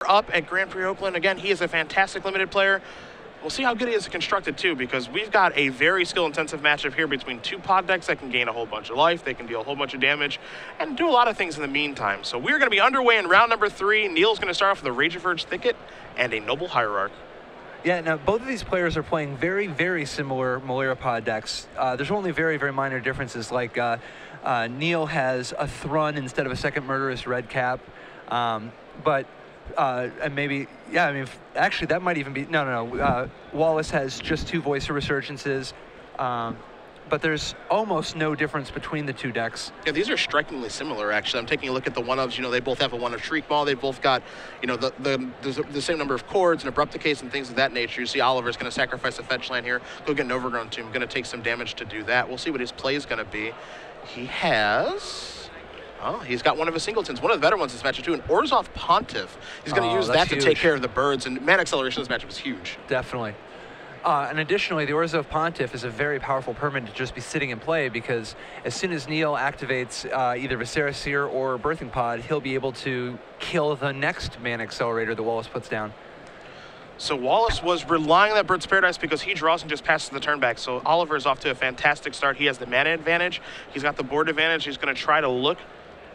up at Grand Prix Oakland. Again, he is a fantastic limited player. We'll see how good he is constructed, too, because we've got a very skill-intensive matchup here between two pod decks that can gain a whole bunch of life, they can deal a whole bunch of damage, and do a lot of things in the meantime. So we're going to be underway in round number 3. Neal's going to start off with a Rage-Averse Thicket and a Noble Hierarch. Yeah, now both of these players are playing very, very similar Melira pod decks. There's only very, very minor differences, like Neal has a Thrun instead of a second Murderous Red Cap, and maybe, yeah, I mean, actually that might even be, no. Wallace has just 2 Voice of Resurgences, but there's almost no difference between the 2 decks. Yeah, these are strikingly similar, actually. I'm taking a look at the one-ofs. They both have a one-of Shriek Maul. They've both got, the same number of chords and Abrupt Decays and things of that nature. You see Oliver's going to sacrifice a fetch land here, go get an Overgrown Tomb, going to take some damage to do that. We'll see what his play is going to be. He has... Oh, he's got one of his singletons, one of the better ones in this matchup too, an Orzhov Pontiff. He's going to use that to take care of the birds, and Man Acceleration in this matchup is huge. Definitely. And additionally, the Orzhov Pontiff is a very powerful permanent to just be sitting in play, because as soon as Neal activates either Viscera Seer or Birthing Pod, he'll be able to kill the next Man Accelerator that Wallace puts down. So Wallace was relying on that Bird's Paradise because he draws and just passes the turn back. So Oliver is off to a fantastic start. He has the mana advantage. He's got the board advantage. He's going to try to look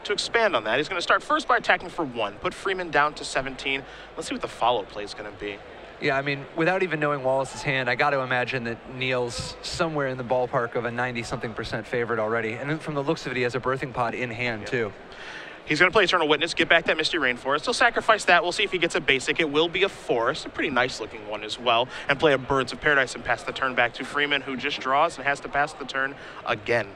to expand on that. He's going to start first by attacking for 1, put Freemon down to 17. Let's see what the follow play is going to be. Yeah, I mean, without even knowing Wallace's hand, I got to imagine that Neal's somewhere in the ballpark of a 90-something% favorite already. And from the looks of it, he has a Birthing Pod in hand, too. He's going to play Eternal Witness, get back that Misty Rainforest. He'll sacrifice that. We'll see if he gets a basic. It will be a forest, a pretty nice-looking one as well, and play a Birds of Paradise and pass the turn back to Freemon, who just draws and has to pass the turn again.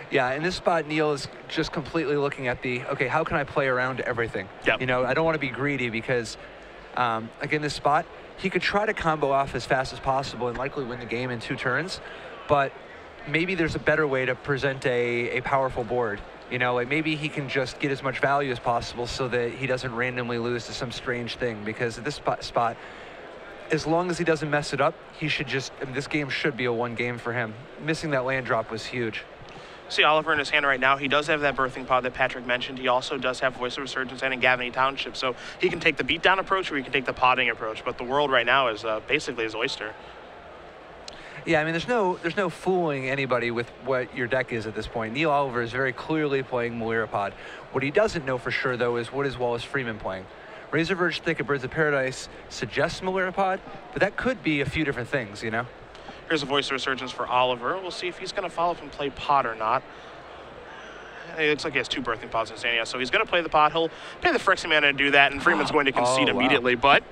Yeah, in this spot, Neal is just completely looking at okay, how can I play around everything? Yep. I don't want to be greedy because, again, this spot, he could try to combo off as fast as possible and likely win the game in 2 turns, but maybe there's a better way to present a powerful board. Like maybe he can just get as much value as possible so that he doesn't randomly lose to some strange thing, because at this spot, as long as he doesn't mess it up, he should this game should be a 1 game for him. Missing that land drop was huge. See Oliver in his hand right now. He does have that Birthing Pod that Patrick mentioned. He also does have Voice of Resurgence and in Gavany Township, so he can take the beatdown approach or he can take the podding approach, but the world right now is basically his oyster. Yeah, I mean, there's no fooling anybody with what your deck is at this point. Neal Oliver is very clearly playing Melira Pod. What he doesn't know for sure, though, is what is Wallace Freemon playing. Razorverge Thicket, Birds of Paradise suggests Melira Pod, but that could be a few different things, Here's a Voice of Resurgence for Oliver. We'll see if he's going to follow up and play Pod or not. It looks like he has 2 Birthing Pods in his hand, so he's going to play the Pod. He'll pay the Phyrexian mana to do that, and Freeman's going to concede immediately, but...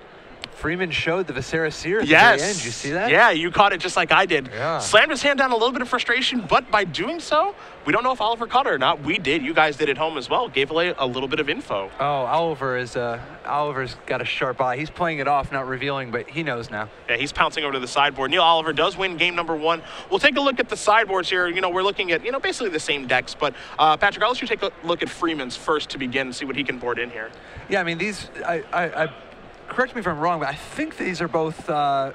Freemon showed the Viscera Seer at the very end. Did you see that? Yeah, you caught it just like I did. Yeah. Slammed his hand down, a little bit of frustration, but by doing so, we don't know if Oliver caught it or not. We did. You guys did at home as well. Gave away a little bit of info. Oh, Oliver's got a sharp eye. He's playing it off, not revealing, but he knows now. Yeah, he's pouncing over to the sideboard. Neal Oliver does win game number 1. We'll take a look at the sideboards here. We're looking at, basically the same decks, but Patrick, I'll let you take a look at Freeman's first to begin and see what he can board in here. Yeah, I mean, these, correct me if I'm wrong, but I think these are both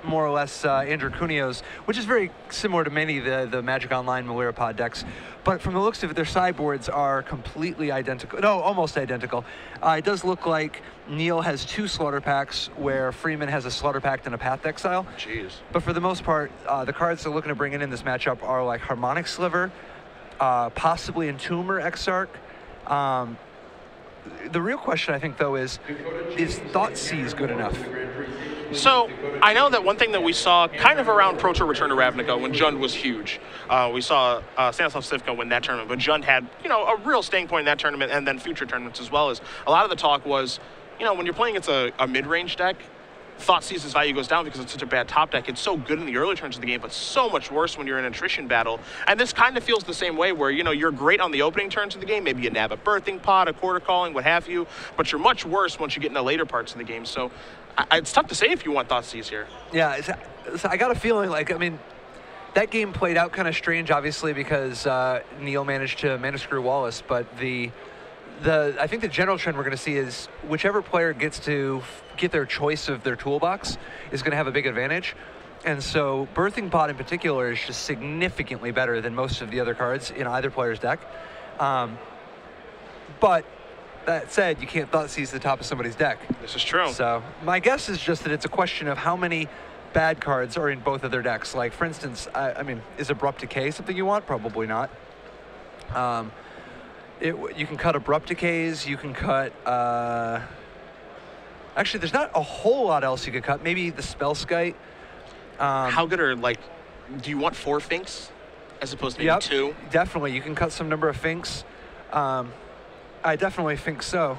more or less Andrew Cuneo's, which is very similar to many of the Magic Online Melira Pod decks. But from the looks of it, their sideboards are completely identical. No, almost identical. It does look like Neal has 2 Slaughter Packs, where Freemon has a Slaughter Pact and a Path Exile. Jeez. But for the most part, the cards they're looking to bring in this matchup are like Harmonic Sliver, possibly Entomber Exarch. The real question, I think, though, is Thoughtseize good enough? So, I know that one thing that we saw kind of around Pro Tour Return to Ravnica when Jund was huge. We saw Stanislav Sivka win that tournament, but Jund had, a real staying point in that tournament and then future tournaments as well. As a lot of the talk was, when you're playing against a mid-range deck, Thoughtseize's value goes down because it's such a bad top deck. It's so good in the early turns of the game, but so much worse when you're in an attrition battle. And this kind of feels the same way where, you're great on the opening turns of the game. Maybe you nab a Birthing Pod, a Quarter Calling, what have you, but you're much worse once you get into later parts of the game. So it's tough to say if you want Thoughtseize here. Yeah, I got a feeling that game played out kind of strange, obviously, because Neal managed to mana screw Wallace, but I think the general trend we're going to see is whichever player gets to get their choice of their toolbox is going to have a big advantage. And so Birthing Pod in particular is just significantly better than most of the other cards in either player's deck. But That said, you can't thought seize the top of somebody's deck. This is true. So my guess is just that it's a question of how many bad cards are in both of their decks. Like, for instance, I mean, is Abrupt Decay something you want? Probably not. You can cut Abrupt Decays. You can cut... actually, there's not a whole lot else you could cut. Maybe the Spellskite. How good are, like, do you want 4 Finks as opposed to maybe 2? Definitely. You can cut some number of Finks. I definitely think so.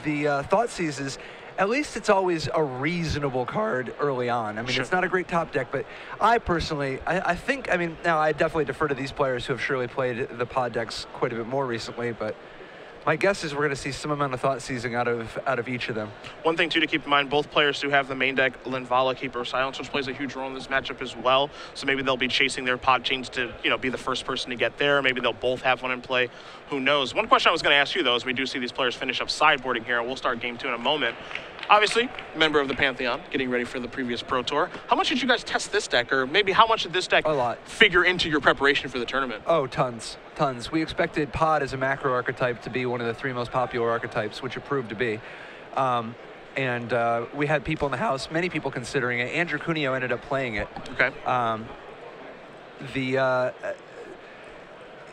The Thoughtseize is, at least it's always a reasonable card early on. I mean, Sure. It's not a great top deck, but I personally, I think, I mean, now I definitely defer to these players who have surely played the pod decks quite a bit more recently, but my guess is we're going to see some amount of thought seizing out of each of them. One thing, too, to keep in mind, both players do have the main deck, Linvala, Keeper of Silence, which plays a huge role in this matchup as well. So maybe they'll be chasing their pod chains to, be the first person to get there. Maybe they'll both have one in play. Who knows? One question I was going to ask you, though, is we do see these players finish up sideboarding here, and we'll start game 2 in a moment. Obviously, member of the Pantheon, getting ready for the previous Pro Tour. How much did you guys test this deck, or maybe how much did this deck figure into your preparation for the tournament? Oh, tons. We expected Pod as a macro archetype to be one of the 3 most popular archetypes, which it proved to be. And we had people in the house, many people considering it. Andrew Cuneo ended up playing it. Okay.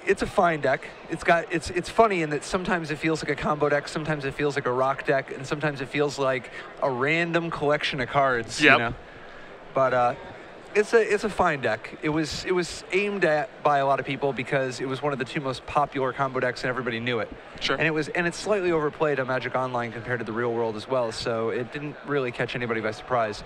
It's a fine deck. It's funny in that sometimes it feels like a combo deck, sometimes it feels like a rock deck, and sometimes it feels like a random collection of cards. Yep. But it's a fine deck. It was aimed at by a lot of people because it was one of the 2 most popular combo decks, and everybody knew it. Sure. And it's slightly overplayed on Magic Online compared to the real world as well, so it didn't really catch anybody by surprise.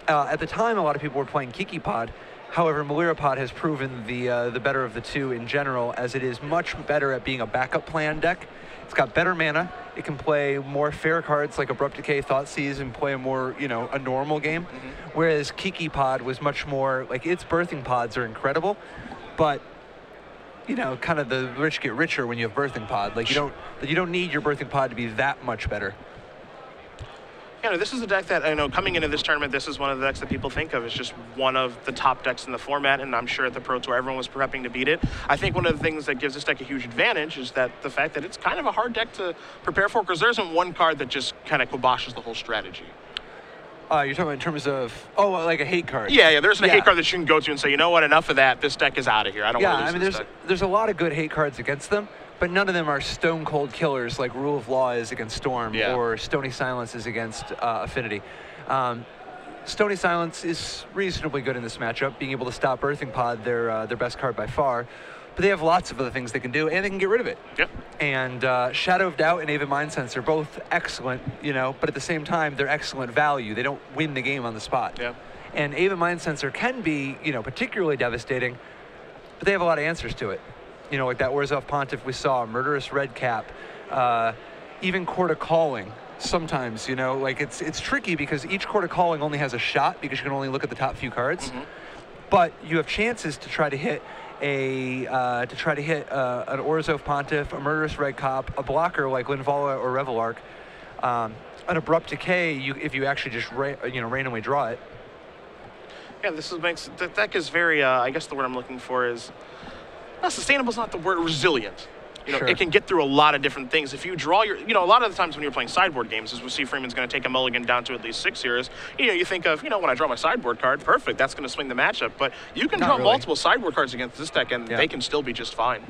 At the time, a lot of people were playing Kiki Pod. However, Melira Pod has proven the better of the 2 in general, as it is much better at being a backup plan deck. It's got better mana. It can play more fair cards like Abrupt Decay, Thoughtseize, and play a more, a normal game. Mm-hmm. Whereas Kiki Pod was much more, like, its birthing pods are incredible, but, kind of the rich get richer when you have birthing pod. Like, you don't need your birthing pod to be that much better. This is a deck that I know coming into this tournament, this is one of the decks that people think of as just one of the top decks in the format, and I'm sure at the Pro Tour everyone was prepping to beat it. I think one of the things that gives this deck a huge advantage is that the fact that it's kind of a hard deck to prepare for, because there isn't one card that just kind of kiboshes the whole strategy. You're talking about in terms of, like a hate card? Yeah, there's a hate card that you can go to and say, you know what, enough of that, this deck is out of here. I don't want to lose this deck. There's a lot of good hate cards against them, but none of them are stone cold killers like Rule of Law is against Storm or Stony Silence is against Affinity. Stony Silence is reasonably good in this matchup, being able to stop Birthing Pod, their best card by far. But they have lots of other things they can do, and they can get rid of it. Yep. And Shadow of Doubt and Avid Mind Sense are both excellent, but at the same time, they're excellent value. They don't win the game on the spot. Yeah. And Avid Mind Sensor can be, particularly devastating, but they have a lot of answers to it. Like that Orzhov Pontiff we saw, Murderous Red Cap, even Court of Calling. Sometimes, like it's tricky because each Court of Calling only has a shot because you can only look at the top few cards. Mm-hmm. But you have chances to try to hit an Orzhov Pontiff, a Murderous Red Cap, a blocker like Linvala or Revelark, an Abrupt Decay. If you actually just randomly draw it. Yeah, the deck is very. I guess the word I'm looking for is. Sustainable is not the word, resilient. Sure. It can get through a lot of different things. If you draw your, a lot of the times when you're playing sideboard games, as we see Freeman's going to take a mulligan down to at least 6 years, you think of, when I draw my sideboard card, perfect, that's going to swing the matchup. But you can draw multiple sideboard cards against this deck, and they can still be just fine.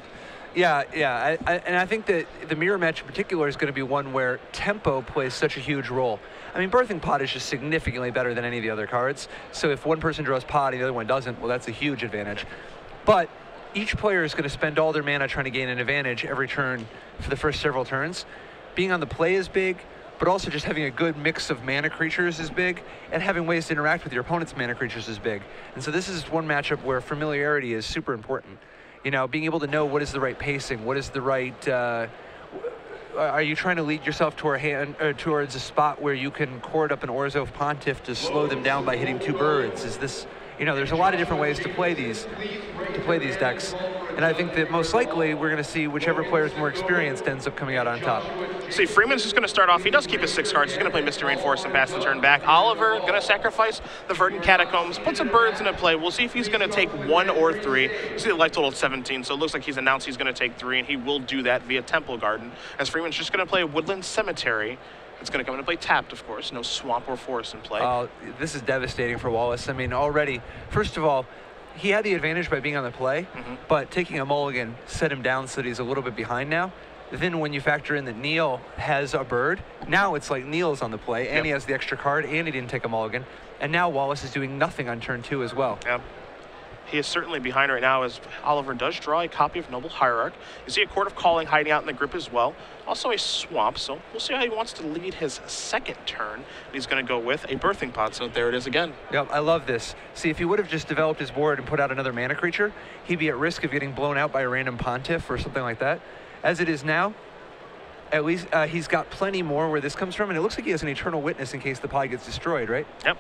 Yeah. And I think that the mirror match in particular is going to be one where tempo plays such a huge role. I mean, Birthing Pod is just significantly better than any of the other cards. So if one person draws Pod and the other one doesn't, well, that's a huge advantage. But each player is going to spend all their mana trying to gain an advantage every turn for the first several turns. Being on the play is big, but also just having a good mix of mana creatures is big, and having ways to interact with your opponent's mana creatures is big. And so this is one matchup where familiarity is super important. Being able to know what is the right pacing, what is the right... are you trying to lead yourself towards a spot where you can court up an Orzhov Pontiff to slow them down by hitting 2 birds? Is this... there's a lot of different ways to play these decks. And I think that most likely we're going to see whichever player is more experienced ends up coming out on top. See, Freeman's just going to start off. He does keep his 6 cards. He's going to play Misty Rainforest and pass the turn back. Oliver going to sacrifice the Verdant Catacombs, put some birds into play. We'll see if he's going to take 1 or 3. You see the life total of 17, so it looks like he's announced he's going to take 3, and he will do that via Temple Garden, as Freeman's just going to play a Woodland Cemetery. It's going to come into play tapped, of course. No swamp or forest in play. This is devastating for Wallace. I mean, already, first of all, he had the advantage by being on the play, but taking a mulligan set him down so that he's a little bit behind now. Then when you factor in that Neal has a bird, now it's like Neal's on the play, and he has the extra card, and he didn't take a mulligan. And now Wallace is doing nothing on turn 2 as well. Yep. He is certainly behind right now, as Oliver does draw a copy of Noble Hierarch. You see a Court of Calling hiding out in the grip as well. Also a swamp, so we'll see how he wants to lead his second turn. He's going to go with a Birthing Pod, so there it is again. Yep, I love this. See, if he would have just developed his board and put out another mana creature, he'd be at risk of getting blown out by a random Pontiff or something like that. As it is now, at least he's got plenty more where this comes from, and it looks like he has an Eternal Witness in case the pod gets destroyed, right? Yep.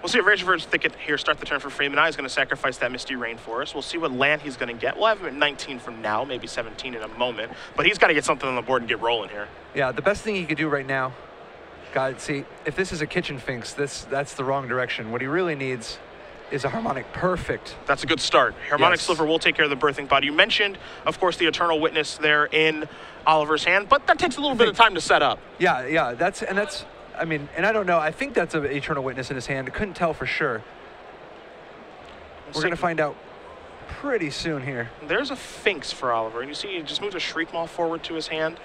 We'll see if Rage of Verd's Thicket here start the turn for Freeman. Now he's going to sacrifice that Misty Rainforest. We'll see what land he's going to get. We'll have him at 19 from now, maybe 17 in a moment. But he's got to get something on the board and get rolling here. Yeah, the best thing he could do right now, God, see, if this is a Kitchen Finks, that's the wrong direction. What he really needs is a Harmonic Perfect. That's a good start. Harmonic Sliver will take care of the Birthing Pod. You mentioned, of course, the Eternal Witness there in Oliver's hand, but that takes a little bit of time to set up. Yeah, that's, I mean, and I don't know. I think that's an Eternal Witness in his hand. I couldn't tell for sure. We're going to find out pretty soon here. There's a Finks for Oliver, and you see he just moves a Shriekmaw forward to his hand.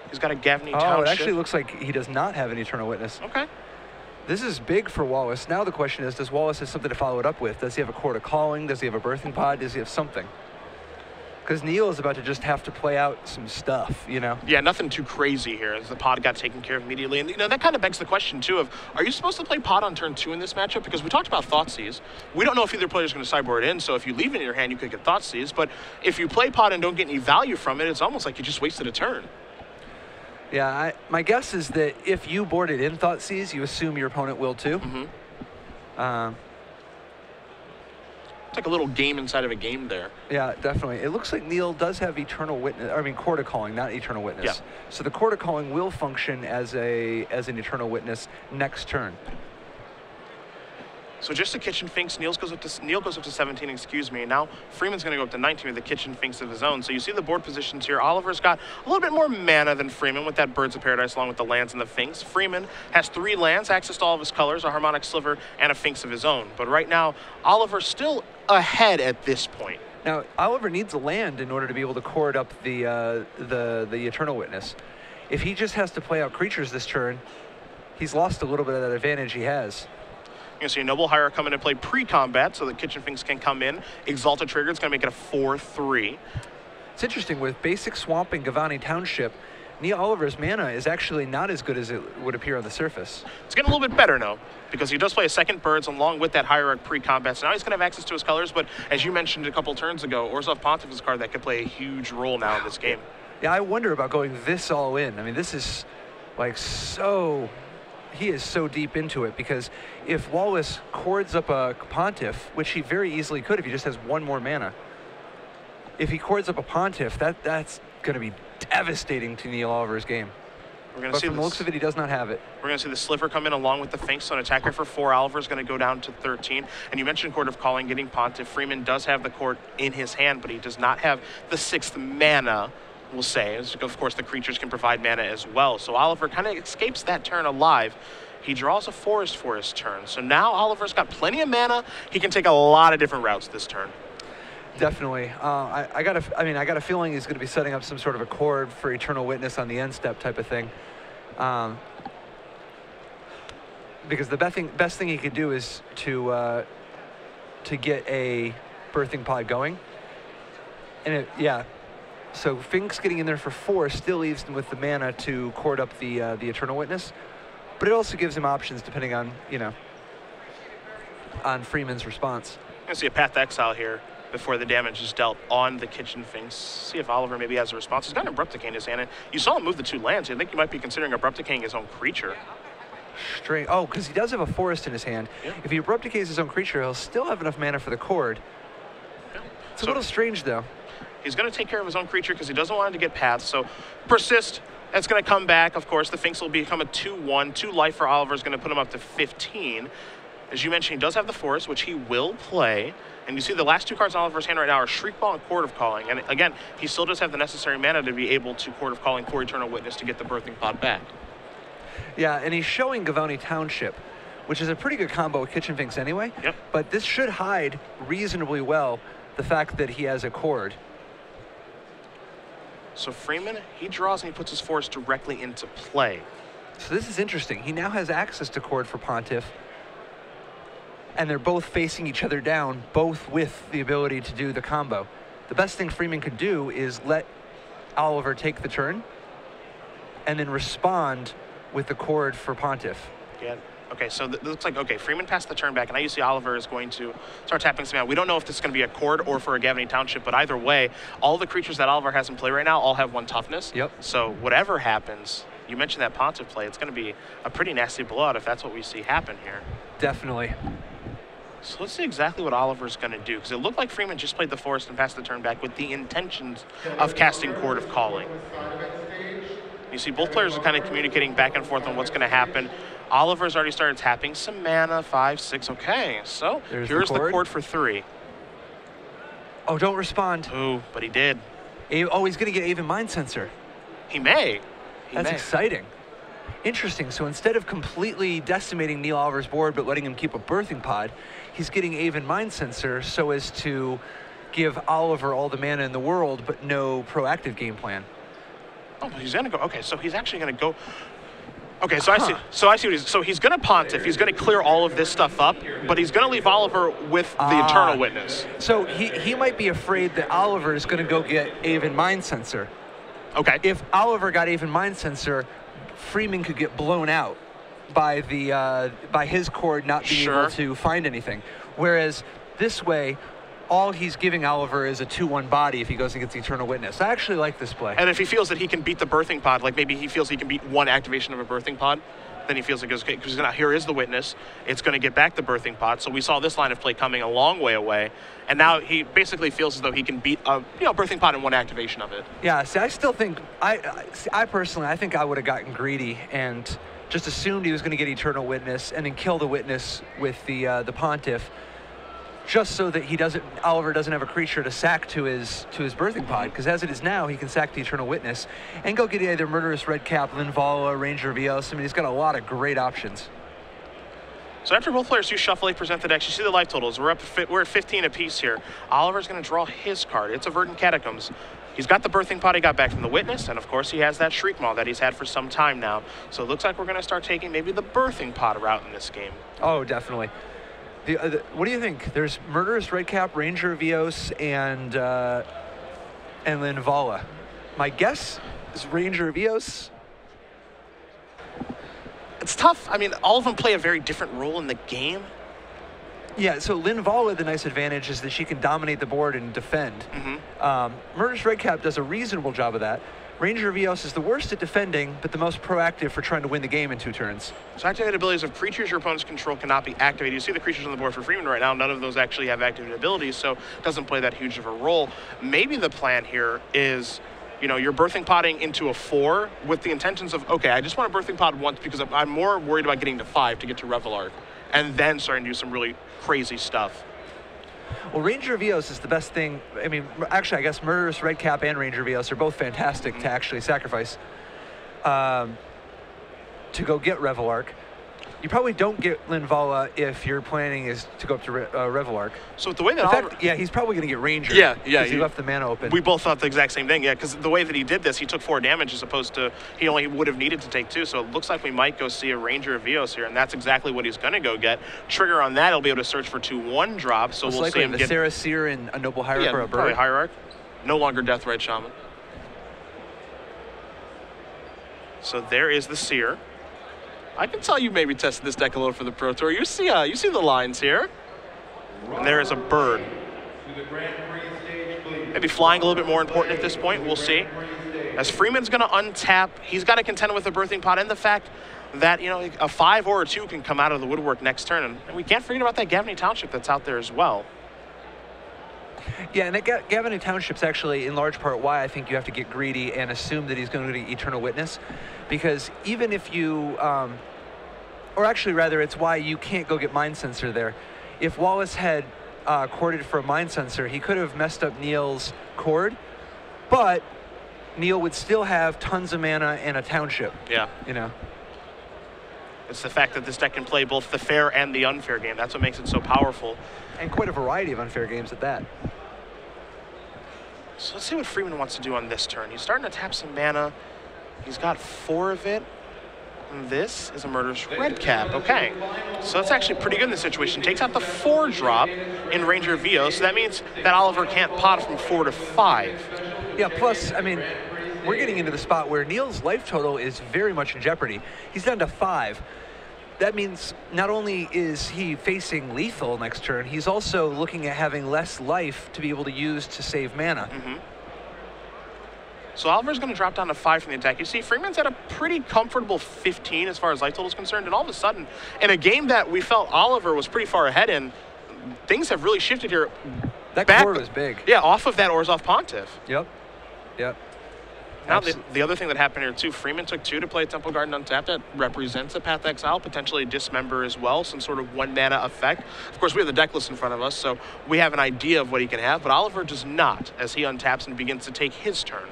He's got a Gavney Township. It actually looks like he does not have an Eternal Witness. Okay. This is big for Wallace. Now the question is, does Wallace have something to follow it up with? Does he have a Court of Calling? Does he have a Birthing Pod? Does he have something? Because Neal is about to just have to play out some stuff, you know? Yeah, nothing too crazy here, as the pod got taken care of immediately. And, you know, that kind of begs the question, too, of are you supposed to play pod on turn 2 in this matchup? Because we talked about Thoughtseize. We don't know if either player is going to sideboard in, so if you leave it in your hand, you could get Thoughtseize. But if you play pod and don't get any value from it, it's almost like you just wasted a turn. Yeah, my guess is that if you board it in Thoughtseize, you assume your opponent will, too. It's like a little game inside of a game there. Yeah, definitely. It looks like Neal does have Eternal Witness. I mean, Court of Calling, not Eternal Witness. Yeah. So the Court of Calling will function as an Eternal Witness next turn. So just the Kitchen Finks, Neal goes up to 17, excuse me. Now Freeman's going to go up to 19 with the Kitchen Finks of his own. So you see the board positions here. Oliver's got a little bit more mana than Freeman with that Birds of Paradise along with the lands and the Finks. Freeman has 3 lands, access to all of his colors, a Harmonic Sliver, and a Finks of his own. But right now, Oliver's still ahead at this point. Now, Oliver needs a land in order to be able to court up the Eternal Witness. If he just has to play out creatures this turn, he's lost a little bit of that advantage he has. You're going to see a Noble Hierarch come in and play pre-combat so that Kitchen Finks can come in. Exalted Trigger, it's going to make it a 4-3. It's interesting, with basic Swamp and Gavani Township, Neal Oliver's mana is actually not as good as it would appear on the surface. It's getting a little bit better now, because he does play a second Birds along with that Hierarch pre-combat. So now he's going to have access to his colors, but as you mentioned a couple turns ago, Orzhov Pontiff is a card that could play a huge role now in this game. Yeah, I wonder about going this all in. I mean, this is like so... He is so deep into it, because if Wallace cords up a Pontiff, which he very easily could if he just has 1 more mana, if he cords up a Pontiff, that's going to be devastating to Neal Oliver's game. But from the looks of it, he does not have it. We're going to see the Sliver come in along with the Finks, so an attacker for 4. Oliver's going to go down to 13. And you mentioned Court of Calling getting Pontiff. Freeman does have the court in his hand, but he does not have the 6th mana, we'll say. Of course, the creatures can provide mana as well. So Oliver kind of escapes that turn alive. He draws a forest for his turn. So now Oliver's got plenty of mana. He can take a lot of different routes this turn. Definitely. I got a feeling he's going to be setting up some sort of a chord for Eternal Witness on the end step type of thing. Because the best thing he could do is to get a Birthing Pod going. And so Finks getting in there for 4 still leaves him with the mana to court up the Eternal Witness, but it also gives him options depending on, on Freeman's response. I'm going to see a Path to Exile here before the damage is dealt on the Kitchen Finks. See if Oliver maybe has a response. He's got an Abrupt Decay in his hand, and you saw him move the 2 lands. I think you might be considering Abrupt Decaying his own creature. Oh, because he does have a forest in his hand. Yeah. If he Abrupt Decays his own creature, he'll still have enough mana for the chord. It's a little strange, though. He's going to take care of his own creature because he doesn't want him to get paths. So persist. That's going to come back. Of course, the Finks will become a 2/1. 2 life for Oliver is going to put him up to 15. As you mentioned, he does have the Forest, which he will play. And you see the last 2 cards in Oliver's hand right now are Shriekball and Chord of Calling. And again, he still does have the necessary mana to be able to Chord of Calling for Eternal Witness to get the Birthing Pod back. Yeah, and he's showing Gavoni Township, which is a pretty good combo with Kitchen Finks anyway. Yep. But this should hide reasonably well the fact that he has a Chord. So Freemon, he draws and he puts his Forest directly into play. So this is interesting. He now has access to Chord for Pontiff. And they're both facing each other down, both with the ability to do the combo. The best thing Freemon could do is let Oliver take the turn and then respond with the Chord for Pontiff. Yeah. Okay, so it looks like, okay, Freemon passed the turn back, and now you see Oliver is going to start tapping some out. We don't know if this is going to be a Chord or for a Gavony Township, but either way, all the creatures that Oliver has in play right now all have 1 toughness. Yep. So whatever happens, you mentioned that Pontiff play, it's going to be a pretty nasty blowout if that's what we see happen here. Definitely. So let's see exactly what Oliver's going to do, because it looked like Freemon just played the Forest and passed the turn back with the intentions of casting Chord of Calling. You see both players are kind of communicating back and forth on what's going to happen. Oliver's already started tapping some mana, 5, 6. Okay, so here's the Chord for 3. Oh, don't respond. Ooh, but he did. Oh, he's going to get Aven Mind Sensor. He may. That's exciting. Interesting. So instead of completely decimating Neal Oliver's board but letting him keep a Birthing Pod, he's getting Aven Mind Sensor so as to give Oliver all the mana in the world but no proactive game plan. Oh, but he's going to go. Okay, so he's actually going to go. Okay, so I see. So I see what he's. So he's going to Pontiff. He's going to clear all of this stuff up, but he's going to leave Oliver with the Eternal Witness. So he might be afraid that Oliver is going to go get Aven Mind Sensor. Okay. If Oliver got Aven Mind Sensor, Freemon could get blown out by the by his Chord not being able to find anything. Whereas this way, all he's giving Oliver is a 2/1 body if he goes against Eternal Witness. I actually like this play. And if he feels that he can beat the Birthing Pod, like maybe he feels he can beat 1 activation of a Birthing Pod, then he feels like, okay, because here is the Witness. It's going to get back the Birthing Pod. So we saw this line of play coming a long way away. And now he basically feels as though he can beat a Birthing Pod in 1 activation of it. Yeah, see, I still think, I personally, I think I would have gotten greedy and just assumed he was going to get Eternal Witness and then kill the Witness with the Pontiff, just so that Oliver doesn't have a creature to sack to his Birthing Pod, because as it is now, he can sack the Eternal Witness and go get either Murderous Redcap, Linvala, Ranger of Eos. I mean, he's got a lot of great options. So after both players do shuffle, they present the decks. You see the life totals. We're at 15 apiece here. Oliver's going to draw his card. It's a Verdant Catacombs. He's got the Birthing Pod he got back from the Witness, and of course he has that Shriekmaw that he's had for some time now. So it looks like we're going to start taking maybe the Birthing Pod route in this game. Oh, definitely. What do you think? There's Murderous Redcap, Ranger of Eos, and Linvala. My guess is Ranger of Eos. It's tough. I mean, all of them play a very different role in the game. Yeah, so Linvala, the nice advantage is that she can dominate the board and defend. Murderous Redcap does a reasonable job of that. Ranger of Eos is the worst at defending, but the most proactive for trying to win the game in 2 turns. So activated abilities of creatures your opponents control cannot be activated. You see the creatures on the board for Freemon right now. None of those actually have activated abilities, so it doesn't play that huge of a role. Maybe the plan here is, you're Birthing Podding into a 4 with the intentions of, okay, I just want to Birthing Pod once because I'm more worried about getting to 5 to get to Revelark, and then starting to do some really crazy stuff. Well, Ranger of Eos is the best thing. I mean, actually, I guess Murderous Redcap and Ranger of Eos are both fantastic to actually sacrifice to go get Revelark. You probably don't get Linvala if your planning is to go up to Revelark. So the way that he's probably going to get Ranger. Yeah. Because he left the mana open. We both thought the exact same thing. Yeah, because the way that he did this, he took 4 damage as opposed to he only would have needed to take 2. So it looks like we might go see a Ranger of Eos here, and that's exactly what he's going to go get. Trigger on that, he'll be able to search for 2/1 drops. So we'll see him get Sarah Seer and a Noble Hierarch or a bird. Probably Hierarch. No longer Deathrite Shaman. So there is the Seer. I can tell you maybe tested this deck a little for the Pro Tour. You see the lines here. And there is a bird. Maybe flying a little bit more important at this point. We'll see. As Freeman's going to untap, he's got to contend with the Birthing Pod and the fact that, a 5 or a 2 can come out of the woodwork next turn. And we can't forget about that Gavony Township that's out there as well. Yeah, and that Gavin Township's actually in large part why I think you have to get greedy and assume that he's going to get Eternal Witness, because even if you, or actually rather, it's why you can't go get Mind Sensor there. If Wallace had corded for a Mind Sensor, he could have messed up Neal's cord, but Neal would still have tons of mana and a Township. Yeah. You know. It's the fact that this deck can play both the fair and the unfair game. That's what makes it so powerful. And quite a variety of unfair games at that. So let's see what Freemon wants to do on this turn. He's starting to tap some mana. He's got 4 of it. And this is a Murderous Redcap. Okay. So that's actually pretty good in this situation. Takes out the 4-drop in Ranger VO, so that means that Oliver can't pot from 4 to 5. Yeah, plus, I mean, we're getting into the spot where Neal's life total is very much in jeopardy. He's down to 5. That means not only is he facing lethal next turn, he's also looking at having less life to be able to use to save mana. So Oliver's going to drop down to 5 from the attack. You see, Freeman's at a pretty comfortable 15 as far as life total is concerned, and all of a sudden, in a game that we felt Oliver was pretty far ahead in, things have really shifted here. That core was big. Yeah, off of that Orzhov Pontiff. Yep. Now, the other thing that happened here, too, Freemon took 2 to play Temple Garden untapped. That represents a Path Exile, potentially Dismember as well, some sort of 1-mana effect. Of course, we have the deck list in front of us, so we have an idea of what he can have, but Oliver does not, as he untaps and begins to take his turn.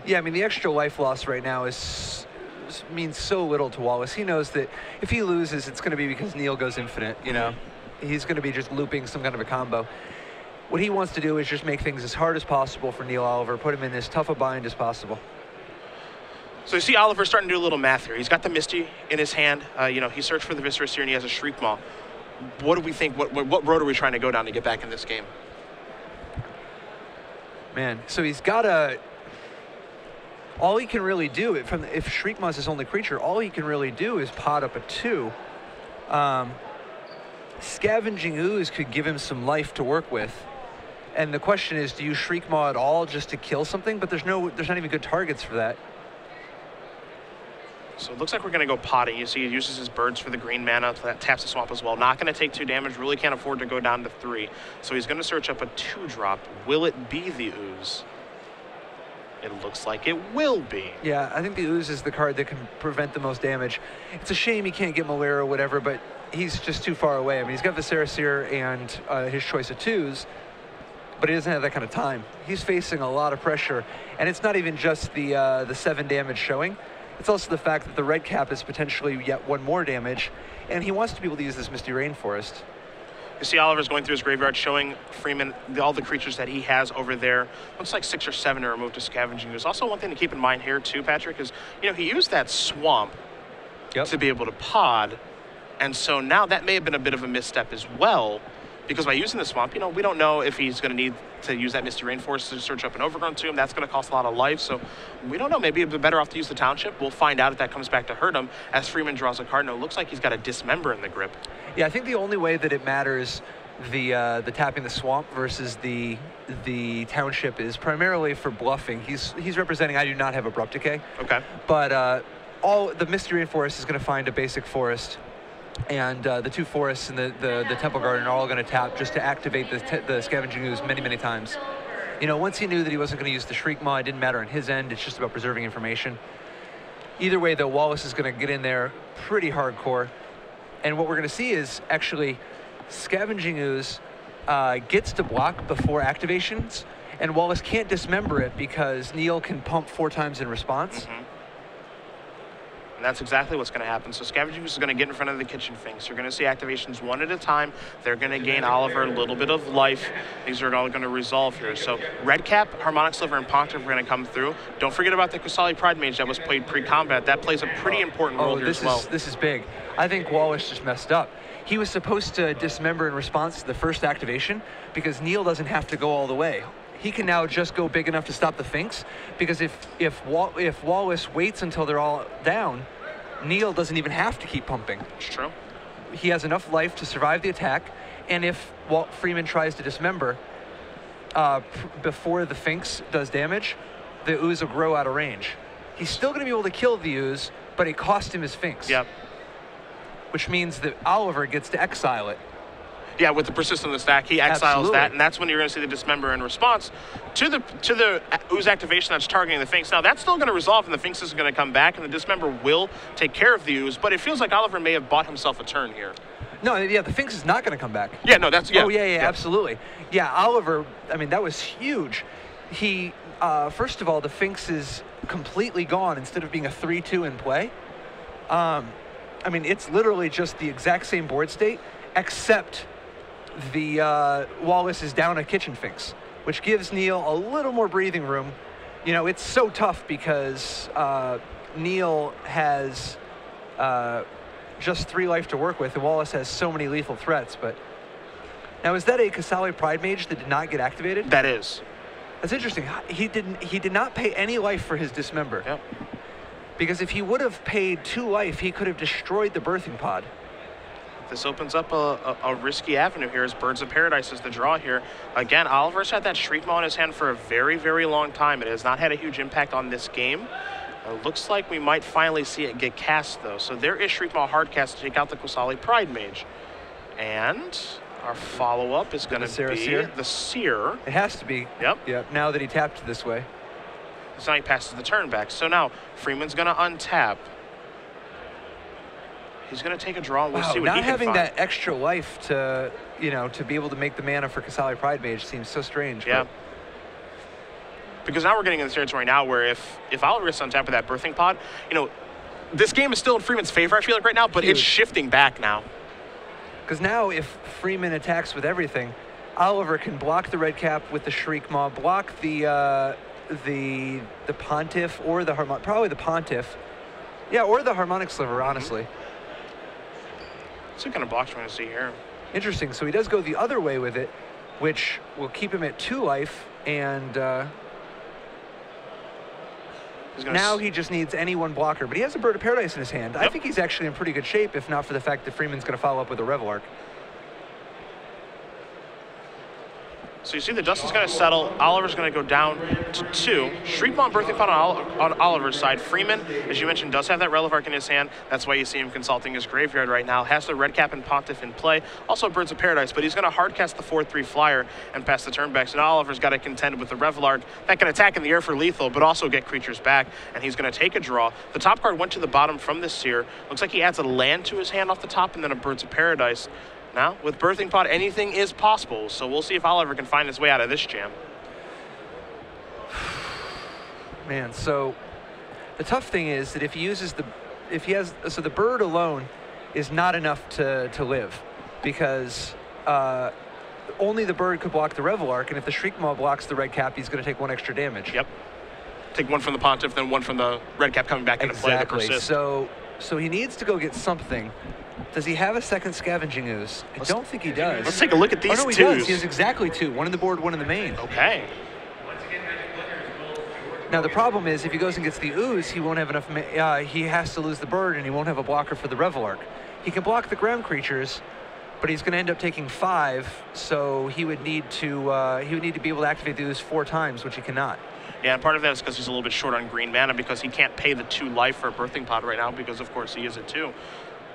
Yeah, I mean, the extra life loss right now means so little to Wallace. He knows that if he loses, it's going to be because Neal goes infinite, you know. He's going to be just looping some kind of a combo. What he wants to do is just make things as hard as possible for Neal Oliver, put him in as tough a bind as possible. So you see Oliver starting to do a little math here. He's got the Misty in his hand. You know, he searched for the Viscerous here, and he has a Shriek Maw. What do we think? What road are we trying to go down to get back in this game? Man, so he's got a... All he can really do, if Shriek Maw is his only creature, all he can really do is pot up a 2. Scavenging Ooze could give him some life to work with. And the question is, do you Shriek Maw at all just to kill something? But there's not even good targets for that. So it looks like we're going to go potting. You see he uses his birds for the green mana. So that taps the swamp as well. Not going to take 2 damage. Really can't afford to go down to 3. So he's going to search up a 2-drop. Will it be the Ooze? It looks like it will be. Yeah, I think the Ooze is the card that can prevent the most damage. It's a shame he can't get Malera or whatever, but he's just too far away. I mean, he's got Viscerous and his choice of 2s, but he doesn't have that kind of time. He's facing a lot of pressure, and it's not even just the 7 damage showing. It's also the fact that the red cap is potentially yet 1 more damage, and he wants to be able to use this Misty Rainforest. You see Oliver's going through his graveyard, showing Freemon all the creatures that he has over there. Looks like 6 or 7 are removed to Scavenging. There's also one thing to keep in mind here too, Patrick, is, you know, he used that swamp to be able to pod, and so now that may have been a bit of a misstep as well, because by using the swamp, you know, we don't know if he's going to need to use that Misty Rainforest to search up an Overgrown Tomb. That's going to cost a lot of life, so we don't know. Maybe it'd be better off to use the Township. We'll find out if that comes back to hurt him as Freemon draws a card. No, it looks like he's got a Dismember in the grip. Yeah, I think the only way that it matters, the tapping the swamp versus the Township, is primarily for bluffing. He's representing I do not have Abrupt Decay. Okay. But all the Misty Rainforest is going to find a basic forest, and the 2 forests and the Temple Garden are all going to tap just to activate the Scavenging Ooze many times. You know, once he knew that he wasn't going to use the Shriek Maw, it didn't matter on his end. It's just about preserving information. Either way, though, Wallace is going to get in there pretty hardcore. And what we're going to see is actually Scavenging Ooze gets to block before activations, and Wallace can't dismember it because Neal can pump 4 times in response. And that's exactly what's going to happen. So Scavenging Ooze is going to get in front of the Kitchen Finks. You're going to see activations 1 at a time. They're going to gain Oliver a little bit of life. These are all going to resolve here. So Red Cap, Harmonic Sliver, and Pontiff are going to come through. Don't forget about the Kusali Pride Mage that was played pre-combat. That plays a pretty important role here as well. This is big. I think Wallace just messed up. He was supposed to dismember in response to the first activation because Neal doesn't have to go all the way. He can now just go big enough to stop the Finks, because if Wallace waits until they're all down, Neal doesn't even have to keep pumping. It's true. He has enough life to survive the attack, and if Freemon tries to dismember before the Finks does damage, the Ooze will grow out of range. He's still going to be able to kill the Ooze, but it cost him his Finks. Yep. Which means that Oliver gets to exile it. Yeah, with the persistent in the stack, he exiles Absolutely. that, and that's when you're going to see the Dismember in response to the ooze activation that's targeting the Finks. Now, that's still going to resolve, and the Finks is going to come back, and the Dismember will take care of the ooze, but it feels like Oliver may have bought himself a turn here. No, yeah, the Finks is not going to come back. Yeah, no, that's, yeah. Oh, yeah, absolutely. Yeah, Oliver, I mean, that was huge. He, first of all, the Finks is completely gone instead of being a 3-2 in play. I mean, it's literally just the exact same board state, except the Wallace is down a kitchen Finks, which gives Neal a little more breathing room. You know, it's so tough because Neal has just 3 life to work with, and Wallace has so many lethal threats. But now, is that a Kasali Pride Mage that did not get activated? That is. That's interesting. He did not pay any life for his Dismember. Yep. Because if he would have paid 2 life, he could have destroyed the birthing pod. This opens up a risky avenue here as Birds of Paradise is the draw here. Again, Oliver's had that Shriek Maw in his hand for a very, very long time. It has not had a huge impact on this game. It looks like we might finally see it get cast, though. So there is Shriek Maw hard cast to take out the Kasali Pride Mage. And our follow-up is going to be the Seer. It has to be. Yep. Now that he tapped this way. So now he passes the turn back. So now Freeman's going to untap. He's going to take a draw, and we'll see what he can find. Not having that extra life to, you know, to be able to make the mana for Kasali Pride Mage seems so strange. Yeah. Because now we're getting in the territory now where if Oliver is on top of that birthing pod, you know, this game is still in Freeman's favor, I feel like, right now, but it's shifting back now. Because now if Freeman attacks with everything, Oliver can block the red cap with the Shriek Maw, block the Pontiff or the Harmonic, probably the Pontiff. Yeah, or the Harmonic Sliver, honestly. So what kind of blocks we're going to see here? Interesting. So he does go the other way with it, which will keep him at 2 life, and now he just needs any 1 blocker. But he has a Bird of Paradise in his hand. Yep. I think he's actually in pretty good shape, if not for the fact that Freeman's going to follow up with a Revelark. So you see the dust is going to settle. Oliver's going to go down to 2. Shriek Maw birthing pod on Oliver's side. Freeman, as you mentioned, does have that Revelark in his hand. That's why you see him consulting his graveyard right now. Has the red cap and Pontiff in play. Also Birds of Paradise, but he's going to hard cast the 4/3 flyer and pass the turn back. So now Oliver's got to contend with the Revelark that can attack in the air for lethal, but also get creatures back. And he's going to take a draw. The top card went to the bottom from this Seer. Looks like he adds a land to his hand off the top and then a Birds of Paradise. Now, with Birthing Pod, anything is possible, so we'll see if Oliver can find his way out of this jam. Man, so the tough thing is that if he uses so the bird alone is not enough to live, because only the bird could block the Revelark, and if the Shriek Maw blocks the red cap, he's going to take 1 extra damage. Yep. Take 1 from the Pontiff, then 1 from the red cap coming back into play. Exactly. So he needs to go get something. Does he have a second Scavenging Ooze? I don't think he does. Let's take a look at these no, he does. He has exactly 2. 1 in the board, 1 in the main. Okay. Now, the problem is if he goes and gets the Ooze, he won't have enough. He has to lose the bird, and he won't have a blocker for the Revelark. He can block the ground creatures, but he's going to end up taking 5, so he would need to be able to activate the Ooze 4 times, which he cannot. Yeah, and part of that is because he's a little bit short on green mana because he can't pay the 2 life for a Birthing Pod right now because, of course, he is at 2.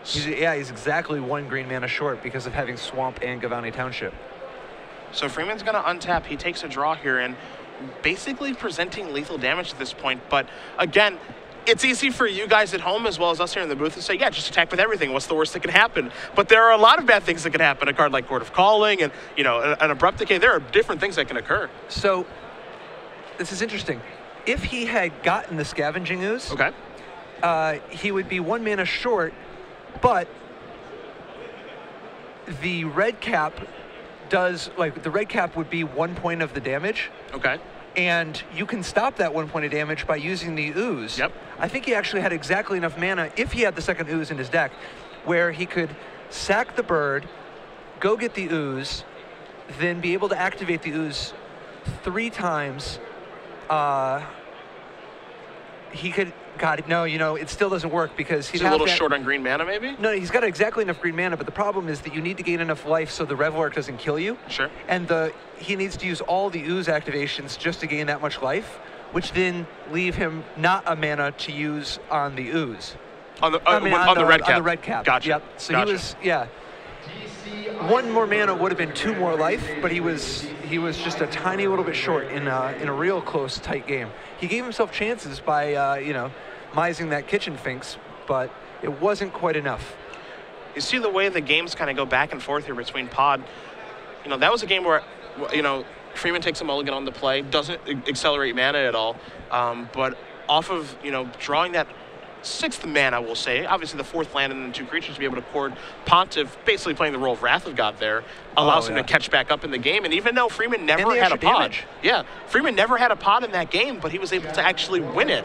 He's exactly 1 green mana short because of having Swamp and Gavani Township. So Freeman's going to untap. He takes a draw here and basically presenting lethal damage at this point. But again, it's easy for you guys at home as well as us here in the booth to say, yeah, just attack with everything. What's the worst that could happen? But there are a lot of bad things that could happen. A card like Court of Calling and, you know, an Abrupt Decay. There are different things that can occur. So this is interesting. If he had gotten the Scavenging Ooze, he would be 1 mana short. But the red cap does, like, the red cap would be 1 point of the damage. Okay. And you can stop that 1 point of damage by using the Ooze. Yep. I think he actually had exactly enough mana, if he had the second Ooze in his deck, where he could sack the bird, go get the Ooze, then be able to activate the Ooze 3 times. He could... God, no, you know, it still doesn't work because he's a little short on green mana, maybe? No, he's got exactly enough green mana, but the problem is that you need to gain enough life so the Revelark doesn't kill you. Sure. And he needs to use all the Ooze activations just to gain that much life, which then leave him not a mana to use on the Ooze. On the red cap. On the red cap. Gotcha. Yep. So gotcha. he was, yeah. 1 more mana would have been 2 more life, but he was just a tiny little bit short in a real close, tight game. He gave himself chances by you know, mising that kitchen finks, but it wasn't quite enough. You see the way the games kind of go back and forth here between Pod. You know, that was a game where, you know, Freemon takes a mulligan on the play, doesn't accelerate mana at all, but off of, you know, drawing that 6th mana, we'll say, obviously the 4th land and then 2 creatures to be able to cord Pontiff, basically playing the role of Wrath of God there, allows him to catch back up in the game. And even though Freemon never had a pod, Freemon never had a pod in that game, but he was able to actually win it.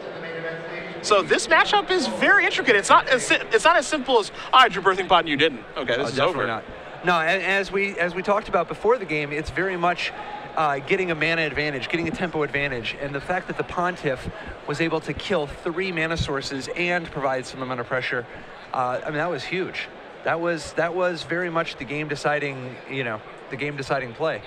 So this matchup is very intricate. It's not as simple as, I drew Birthing Pod and you didn't. Okay, this is over. Not. No, as we talked about before the game, it's very much getting a mana advantage, getting a tempo advantage, and the fact that the Pontiff was able to kill 3 mana sources and provide some amount of pressure, I mean, that was huge. That was very much the game deciding, you know, the game deciding play.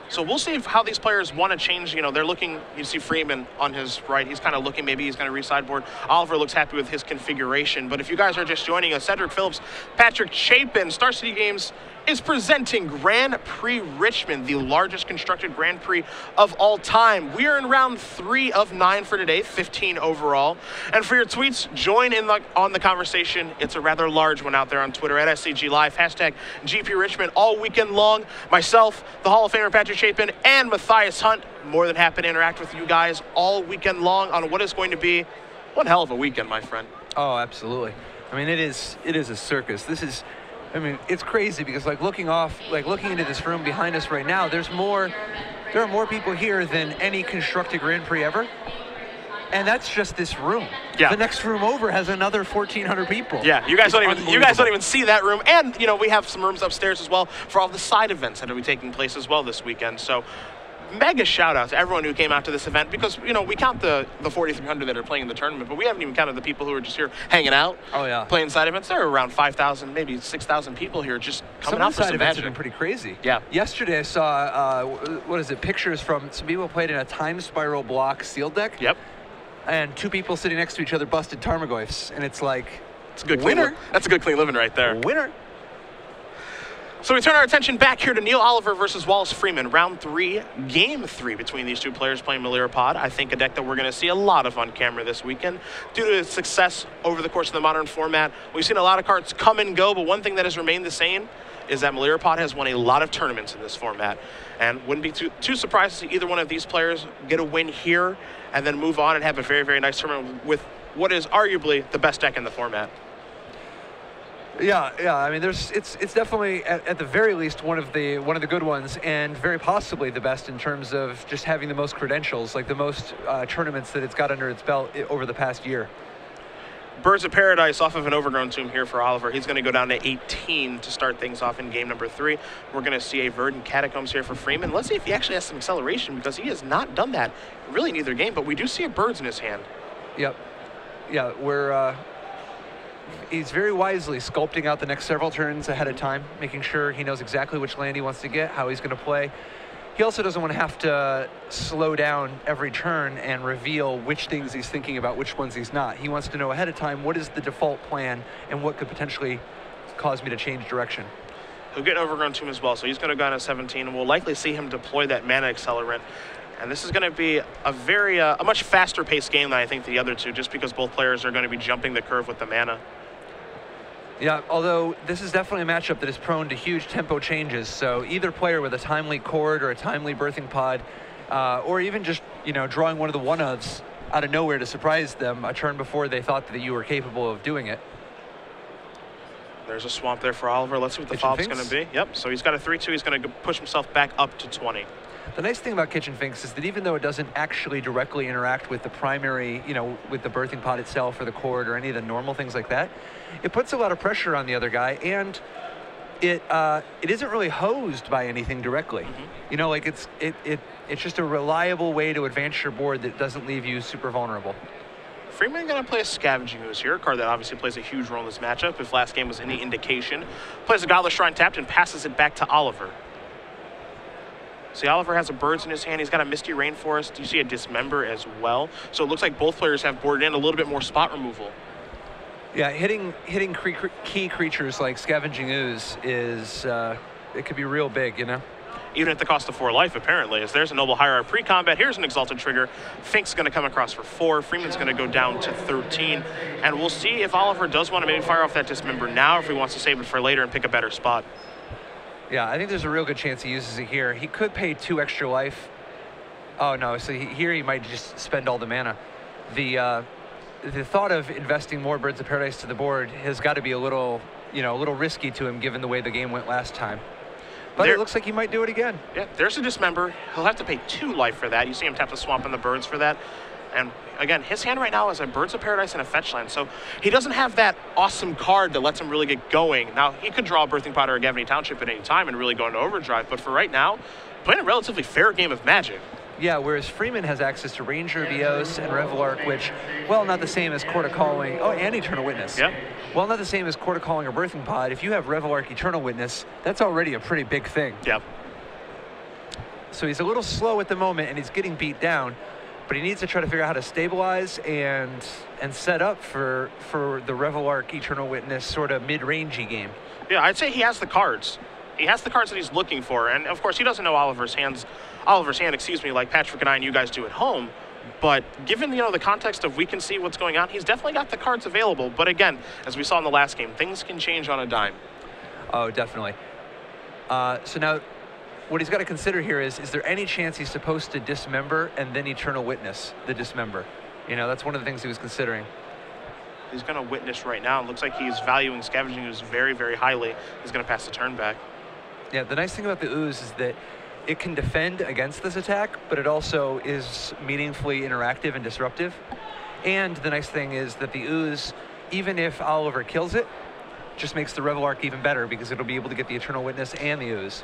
So we'll see how these players want to change. You know, they're looking, you see Freemon on his right. He's kind of looking, maybe he's going to re-sideboard. Oliver looks happy with his configuration. But if you guys are just joining us, Cedric Phillips, Patrick Chapin, Star City Games is presenting Grand Prix Richmond, the largest constructed Grand Prix of all time. We are in round 3 of 9 for today, 15 overall. And for your tweets, join in on the conversation. It's a rather large one out there on Twitter at SCG Live, hashtag GPRichmond all weekend long. Myself, the Hall of Famer Patrick Chapin, and Matthias Hunt, more than happy to interact with you guys all weekend long on what is going to be one hell of a weekend, my friend. Oh, absolutely. I mean, it is a circus. This is, I mean, it's crazy because looking into this room behind us right now, there are more people here than any constructed Grand Prix ever. And that's just this room. Yeah. The next room over has another 1,400 people. Yeah, you guys don't even see that room. And you know, we have some rooms upstairs as well for all the side events that will be taking place as well this weekend. So mega shout out to everyone who came out to this event, because you know, we count the 4,300 that are playing in the tournament, but we haven't even counted the people who are just here hanging out. Oh yeah. Playing side events. There are around 5,000, maybe 6,000 people here just coming out for some events magic. Have been pretty crazy. Yeah. Yesterday I saw pictures from some people played in a time spiral block sealed deck. Yep. And 2 people sitting next to each other busted Tarmogoyfs, and it's like, it's a good winner. That's a good clean living right there. Winner. So we turn our attention back here to Neal Oliver versus Wallace Freemon. Round 3, game 3 between these 2 players playing Melira-Pod. I think a deck that we're going to see a lot of on camera this weekend. Due to its success over the course of the modern format, we've seen a lot of cards come and go, but one thing that has remained the same is that Melira-Pod has won a lot of tournaments in this format. And wouldn't be too surprised to see either one of these players get a win here and then move on and have a very, very nice tournament with what is arguably the best deck in the format. Yeah. I mean, it's definitely at the very least one of the good ones, and very possibly the best in terms of just having the most credentials, like the most tournaments that it's got under its belt over the past year. Birds of Paradise off of an Overgrown Tomb here for Oliver. He's going to go down to 18 to start things off in game number 3. We're going to see a Verdant Catacombs here for Freemon. Let's see if he actually has some acceleration, because he has not done that really in either game, but we do see a Birds in his hand. Yep. Yeah, he's very wisely sculpting out the next several turns ahead of time, making sure he knows exactly which land he wants to get, how he's going to play. He also doesn't want to have to slow down every turn and reveal which things he's thinking about, which ones he's not. He wants to know ahead of time what is the default plan and what could potentially cause me to change direction. He'll get an Overgrown Tomb as well, so he's going to go down to 17, and we'll likely see him deploy that mana accelerant. And this is going to be a much faster paced game than I think the other 2, just because both players are going to be jumping the curve with the mana. Yeah, although this is definitely a matchup that is prone to huge tempo changes, so either player with a timely cord or a timely Birthing Pod, or even just, you know, drawing one of the one-ofs out of nowhere to surprise them a turn before they thought that you were capable of doing it. There's a swamp there for Oliver. Let's see what the follow-up's going to be. Yep, so he's got a 3-2. He's going to push himself back up to 20. The nice thing about Kitchen Finks is that even though it doesn't actually directly interact with the primary, you know, with the Birthing Pod itself or the cord or any of the normal things like that, it puts a lot of pressure on the other guy, and it isn't really hosed by anything directly. You know, like it's just a reliable way to advance your board that doesn't leave you super vulnerable. Freemon going to play a Scavenging Ooze here, a card that obviously plays a huge role in this matchup. If last game was any indication, plays a Godless Shrine tapped and passes it back to Oliver. See, Oliver has a Birds in his hand. He's got a Misty Rainforest. You see a Dismember as well. So it looks like both players have boarded in a little bit more spot removal. Yeah, hitting key creatures like Scavenging Ooze is it could be real big, you know. Even at the cost of 4 life, apparently. As there's a Noble Hierarch pre-combat. Here's an Exalted Trigger. Fink's going to come across for 4. Freeman's going to go down to 13. And we'll see if Oliver does want to maybe fire off that Dismember now, or if he wants to save it for later and pick a better spot. Yeah, I think there's a real good chance he uses it here. He could pay 2 extra life. Oh, no, so here he might just spend all the mana. The thought of investing more Birds of Paradise to the board has got to be a little risky to him given the way the game went last time. But it looks like he might do it again. Yeah, there's a Dismember. He'll have to pay 2 life for that. You see him tap the Swamp and the Birds for that. And again, his hand right now is a Birds of Paradise and a fetch land. So he doesn't have that awesome card that lets him really get going. Now, he could draw a Birthing Pot or a Gavany Township at any time and really go into overdrive. But for right now, playing a relatively fair game of Magic. Yeah, whereas Freeman has access to Ranger, Bios, and Revelark, which, well, not the same as Court of Calling. Oh, and Eternal Witness. Yeah. Well, not the same as Court of Calling or Birthing Pod. If you have Revelark, Eternal Witness, that's already a pretty big thing. Yep. So he's a little slow at the moment, and he's getting beat down, but he needs to try to figure out how to stabilize and set up for the Revelark, Eternal Witness sort of mid-rangey game. Yeah, I'd say he has the cards. He has the cards that he's looking for, and of course he doesn't know Oliver's hand, like Patrick and I and you guys do at home. But given the context of we can see what's going on, he's definitely got the cards available. But again, as we saw in the last game, things can change on a dime. Oh, definitely. So now, what he's got to consider here is there any chance he's supposed to Dismember and then Eternal Witness the Dismember? That's one of the things he was considering. He's going to Witness right now. It looks like he's valuing Scavenging Ooze very, very highly. He's going to pass the turn back. Yeah, the nice thing about the Ooze is that it can defend against this attack, but it also is meaningfully interactive and disruptive. And the nice thing is that the Ooze, even if Oliver kills it, just makes the Revelark even better because it'll be able to get the Eternal Witness and the Ooze.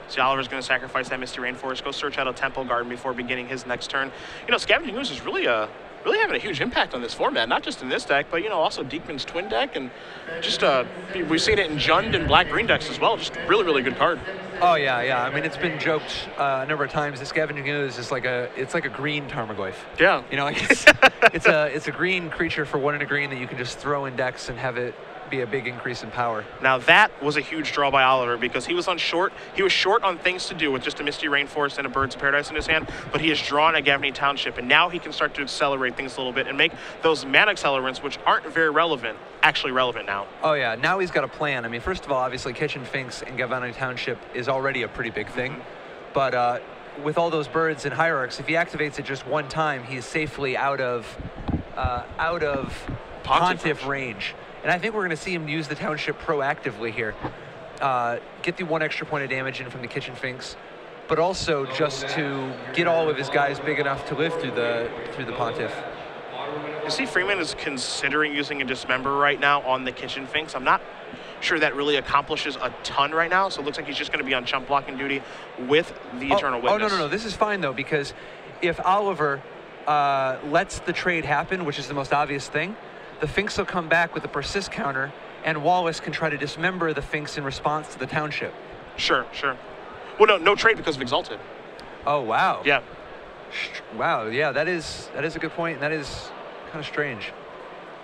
So Oliver's going to sacrifice that Misty Rainforest, go search out a Temple Garden before beginning his next turn. Scavenging Ooze is really having a huge impact on this format, not just in this deck, but also Diekman's Twin deck, and just we've seen it in Jund and Black-Green decks as well. Just really, really good card. Oh yeah. I mean, it's been joked a number of times that Scavenging Ooze is like a green Tarmogoyf. Yeah. It's a green creature for 1 and a green that you can just throw in decks and have it be a big increase in power. Now that was a huge draw by Oliver because he was short on things to do with just a Misty Rainforest and a Birds of Paradise in his hand, but he has drawn a Gavany Township, and now he can start to accelerate things a little bit and make those mana accelerants, which aren't very relevant, actually relevant now. Oh yeah, now he's got a plan. I mean, first of all, obviously Kitchen Finks and Gavany Township is already a pretty big thing, but with all those birds and hierarchs, if he activates it just one time, he's safely out of Pontiff range. And I think we're going to see him use the Township proactively here. Get the 1 extra point of damage in from the Kitchen Finks, but also just to get all of his guys big enough to live through the Pontiff. You see Freeman is considering using a Dismember right now on the Kitchen Finks. I'm not sure that really accomplishes a ton right now, so it looks like he's just going to be on chump blocking duty with the Eternal Witness. Oh, no. This is fine, though, because if Oliver lets the trade happen, which is the most obvious thing, the Finks will come back with a persist counter, and Wallace can try to Dismember the Finks in response to the Township. Sure. Well, no trade because of Exalted. Oh, wow. Yeah. Wow, yeah, that is a good point, and that is kind of strange.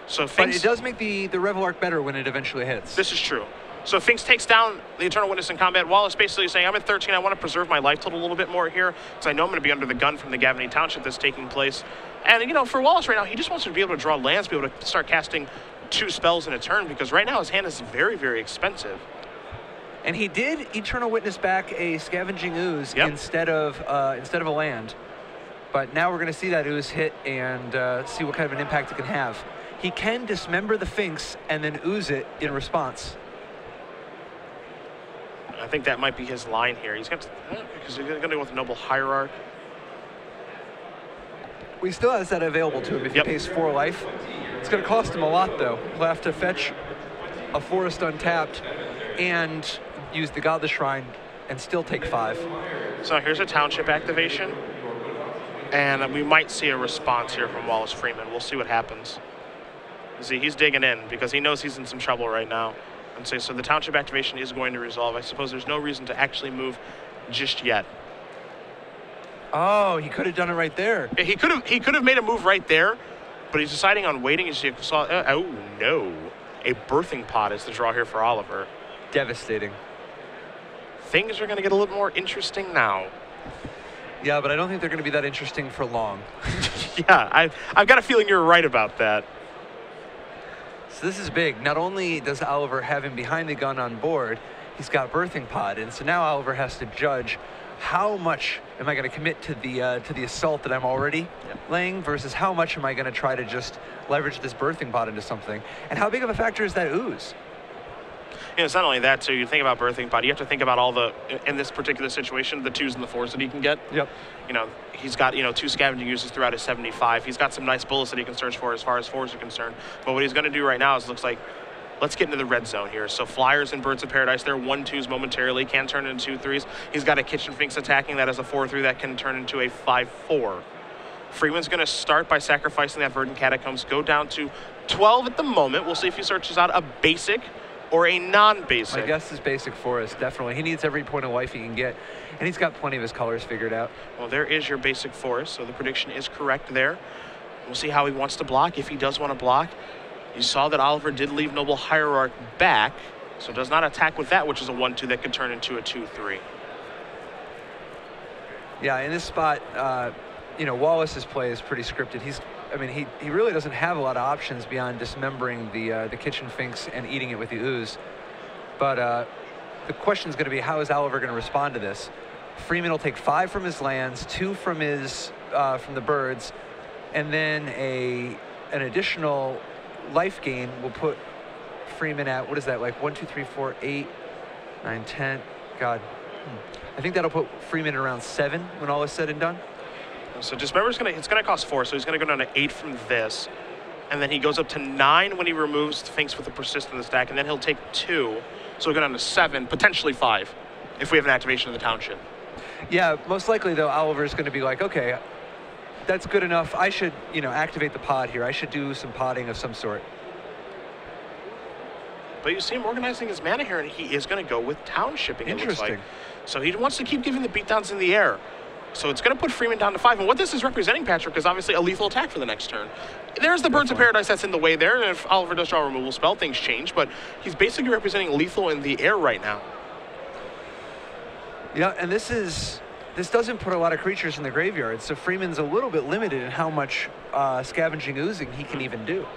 So Finks, but it does make the Revelark better when it eventually hits. This is true. So Finks takes down the Eternal Witness in combat. Wallace basically saying, I'm at 13, I want to preserve my life total a little bit more here, because I know I'm going to be under the gun from the Gavany Township that's taking place. And, for Wallace right now, he just wants to be able to draw lands, be able to start casting 2 spells in a turn, because right now his hand is very, very expensive. And he did Eternal Witness back a Scavenging Ooze instead of a land. But now we're going to see that Ooze hit and see what kind of an impact it can have. He can Dismember the Finks and then Ooze it in response. I think that might be his line here. He's going to go with a Noble Hierarch. He still has that available to him if he pays 4 life. It's going to cost him a lot, though. He'll have to fetch a Forest untapped and use the Godless Shrine and still take 5. So here's a Township activation. And we might see a response here from Wallace Freeman. We'll see what happens. You see, he's digging in because he knows he's in some trouble right now. And so the Township activation is going to resolve. I suppose there's no reason to actually move just yet. Oh, he could have done it right there. Yeah, he could have made a move right there, But he's deciding on waiting. You see, oh no, a birthing pod is the draw here for Oliver. Devastating. Things are going to get a little more interesting now. Yeah, but I don't think they're going to be that interesting for long. Yeah, I've got a feeling you're right about that. So this is big. Not only does Oliver have him behind the gun on board, he's got birthing pod, and so now Oliver has to judge how much am I going to commit to the assault that I'm already laying versus how much am I going to try to just leverage this birthing pod into something, and how big of a factor is that ooze? You know, it's not only that, too. You think about birthing pod, you have to think about all the, in this particular situation, the 2s and the 4s that he can get. Yep. You know, he's got, 2 scavenging uses throughout his 75. He's got some nice bullets that he can search for as far as 4s are concerned. But what he's going to do right now is looks like, let's get into the red zone here. So Flyers and Birds of Paradise, they're 1-2s momentarily, can turn into 2-3s. He's got a Kitchen Finks attacking that as a 4-3 that can turn into a 5-4. Freeman's going to start by sacrificing that Verdant Catacombs, go down to 12 at the moment. We'll see if he searches out a basic or a non-basic. My guess is basic forest, definitely. He needs every point of life he can get, and he's got plenty of his colors figured out. Well, there is your basic forest, so the prediction is correct there. We'll see how he wants to block, if he does want to block. You saw that Oliver did leave Noble Hierarch back, so does not attack with that, which is a 1-2 that could turn into a 2-3. Yeah, in this spot, Wallace's play is pretty scripted. He really doesn't have a lot of options beyond dismembering the Kitchen Finks and eating it with the ooze. But the question is going to be, how is Oliver going to respond to this? Freeman will take 5 from his lands, 2 from his from the birds, and then an additional life gain will put Freeman at, what is that, like 1, 2, 3, 4, 8, 9, 10. God, I think that'll put Freeman at around 7 when all is said and done. So just remember, it's gonna cost 4, so he's gonna go down to 8 from this, and then he goes up to 9 when he removes Finks with the Persist in the stack, and then he'll take 2, so he'll go down to 7, potentially 5, if we have an activation of the township. Yeah, most likely though, Oliver's going to be like, okay, that's good enough. I should, activate the pod here. I should do some podding of some sort. But you see him organizing his mana here, and he is going to go with townshipping. It looks like. So he wants to keep giving the beatdowns in the air. So it's going to put Freeman down to 5. And what this is representing, Patrick, is obviously a lethal attack for the next turn. There's the Birds of Paradise that's in the way there. And if Oliver does draw a removal spell, things change. But he's basically representing lethal in the air right now. Yeah, and this doesn't put a lot of creatures in the graveyard. So Freeman's a little bit limited in how much scavenging oozing he can even do.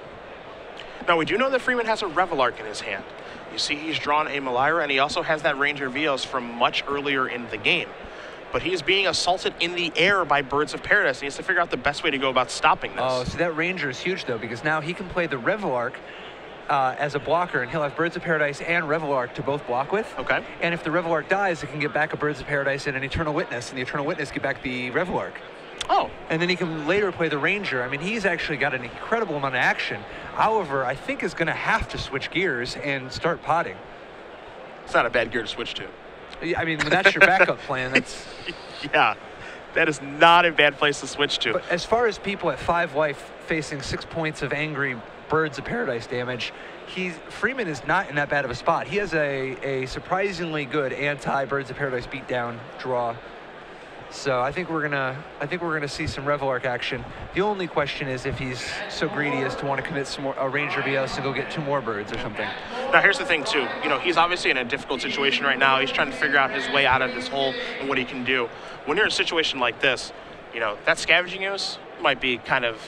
Now, we do know that Freeman has a Revelark in his hand. You see he's drawn a Malira, and he also has that Ranger Vios from much earlier in the game. But he is being assaulted in the air by Birds of Paradise. He has to figure out the best way to go about stopping this. Oh, so that Ranger is huge, though, because now he can play the Revelark as a blocker, and he'll have Birds of Paradise and Revelark to both block with. Okay. And if the Revelark dies, it can get back a Birds of Paradise and an Eternal Witness, and the Eternal Witness get back the Revelark. Oh. And then he can later play the Ranger. I mean, he's actually got an incredible amount of action. Oliver, I think, is going to have to switch gears and start potting. It's not a bad gear to switch to. I mean, when that's your backup plan, that's... Yeah, that is not a bad place to switch to. But as far as people at 5 life facing 6 points of angry Birds of Paradise damage, Freeman is not in that bad of a spot. He has a surprisingly good anti-Birds of Paradise beatdown draw. So I think we're gonna see some Revelark action. The only question is if he's so greedy as to want to commit some more a Ranger BS and go get 2 more birds or something. Now here's the thing too. He's obviously in a difficult situation right now. He's trying to figure out his way out of this hole and what he can do. When you're in a situation like this, that scavenging use might be kind of.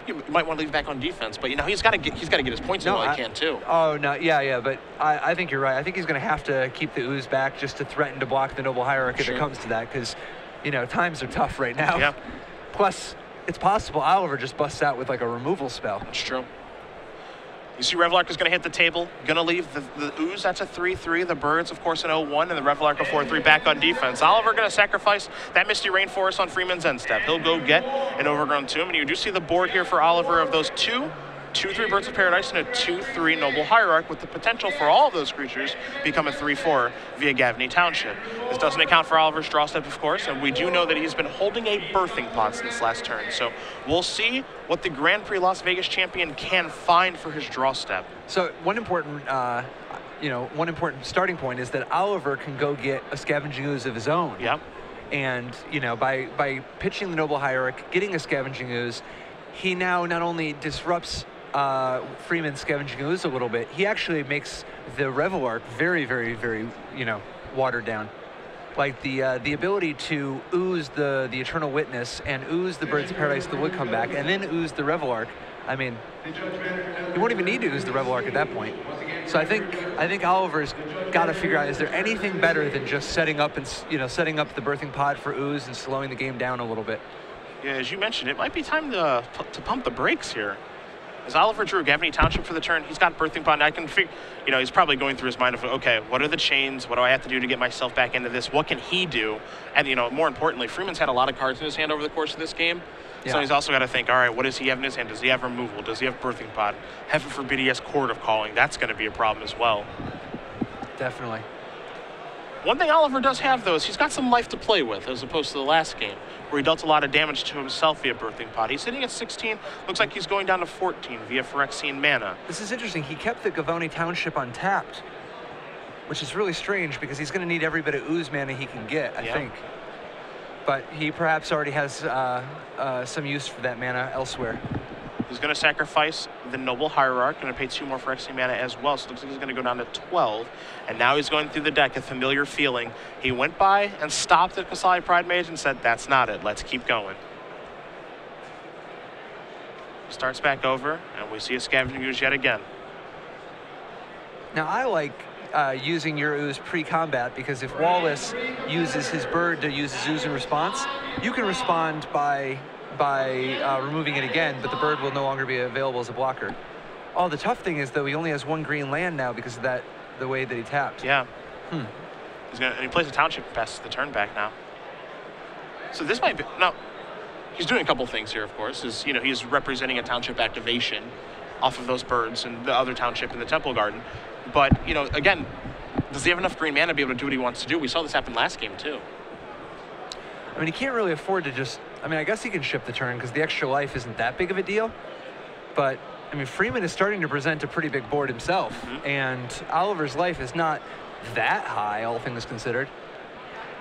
You might want to leave back on defense, but he's got to get his points in while he can too. Oh no, yeah, but I think you're right. I think he's going to have to keep the ooze back just to threaten to block the Noble Hierarch if it comes to that, because times are tough right now. Yeah. Plus, it's possible Oliver just busts out with like a removal spell. That's true. You see Revelark is going to hit the table, going to leave the ooze, that's a 3-3. The birds, of course, an 0-1, and the Revelark a 4-3 back on defense. Oliver going to sacrifice that Misty Rainforest on Freeman's end step. He'll go get an Overgrown Tomb, and you do see the board here for Oliver of those 2-3 Birds of Paradise and a 2-3 Noble Hierarch, with the potential for all of those creatures become a 3-4 via Gavney Township. This doesn't account for Oliver's draw step, of course, and we do know that he's been holding a birthing pod since last turn. So we'll see what the Grand Prix Las Vegas champion can find for his draw step. So one important starting point is that Oliver can go get a Scavenging Ooze of his own. Yeah. And by pitching the Noble Hierarch, getting a Scavenging Ooze, he now not only disrupts Freeman's Scavenging Ooze a little bit, he actually makes the Revelark very, very, very, watered down. Like the ability to ooze the Eternal Witness and ooze the Birds of Paradise, the Wood Comeback, and then ooze the Revelark. I mean, you won't even need to ooze the Revelark at that point. So I think Oliver's got to figure out, is there anything better than just setting up setting up the Birthing Pod for ooze and slowing the game down a little bit? Yeah, as you mentioned, it might be time to pump the brakes here. As Oliver drew Gavany Township for the turn, he's got Birthing Pod. I can figure, he's probably going through his mind of, okay, what are the chains? What do I have to do to get myself back into this? What can he do? And, more importantly, Freeman's had a lot of cards in his hand over the course of this game. Yeah. So he's also got to think, all right, what does he have in his hand? Does he have removal? Does he have Birthing Pod? Heaven forbid he has Chord of Calling. That's going to be a problem as well. Definitely. One thing Oliver does have, though, is he's got some life to play with, as opposed to the last game, where he dealt a lot of damage to himself via Birthing Pod. He's sitting at 16. Looks like he's going down to 14 via Phyrexian mana. This is interesting. He kept the Gavony Township untapped, which is really strange because he's going to need every bit of ooze mana he can get, I think. But he perhaps already has some use for that mana elsewhere. He's going to sacrifice the Noble Hierarch, going to pay 2 more Phyrexian mana as well, so it looks like he's going to go down to 12. And now he's going through the deck, a familiar feeling. He went by and stopped at Qasali Pridemage and said, that's not it, let's keep going. Starts back over, and we see a Scavenging Ooze yet again. Now, I like using your ooze pre-combat, because if Wallace uses his bird to use his ooze in response, you can respond by removing it again, but the bird will no longer be available as a blocker. Oh, the tough thing is, though, he only has 1 green land now because of the way that he tapped. Yeah. And he plays a Township and passes the turn back now. So this might be... No, he's doing a couple things here, of course. He's representing a Township activation off of those birds and the other Township in the Temple Garden. But, again, does he have enough green mana to be able to do what he wants to do? We saw this happen last game, too. I mean, he can't really afford to just... I guess he can ship the turn because the extra life isn't that big of a deal. But, Freeman is starting to present a pretty big board himself. And Oliver's life is not that high, all things considered.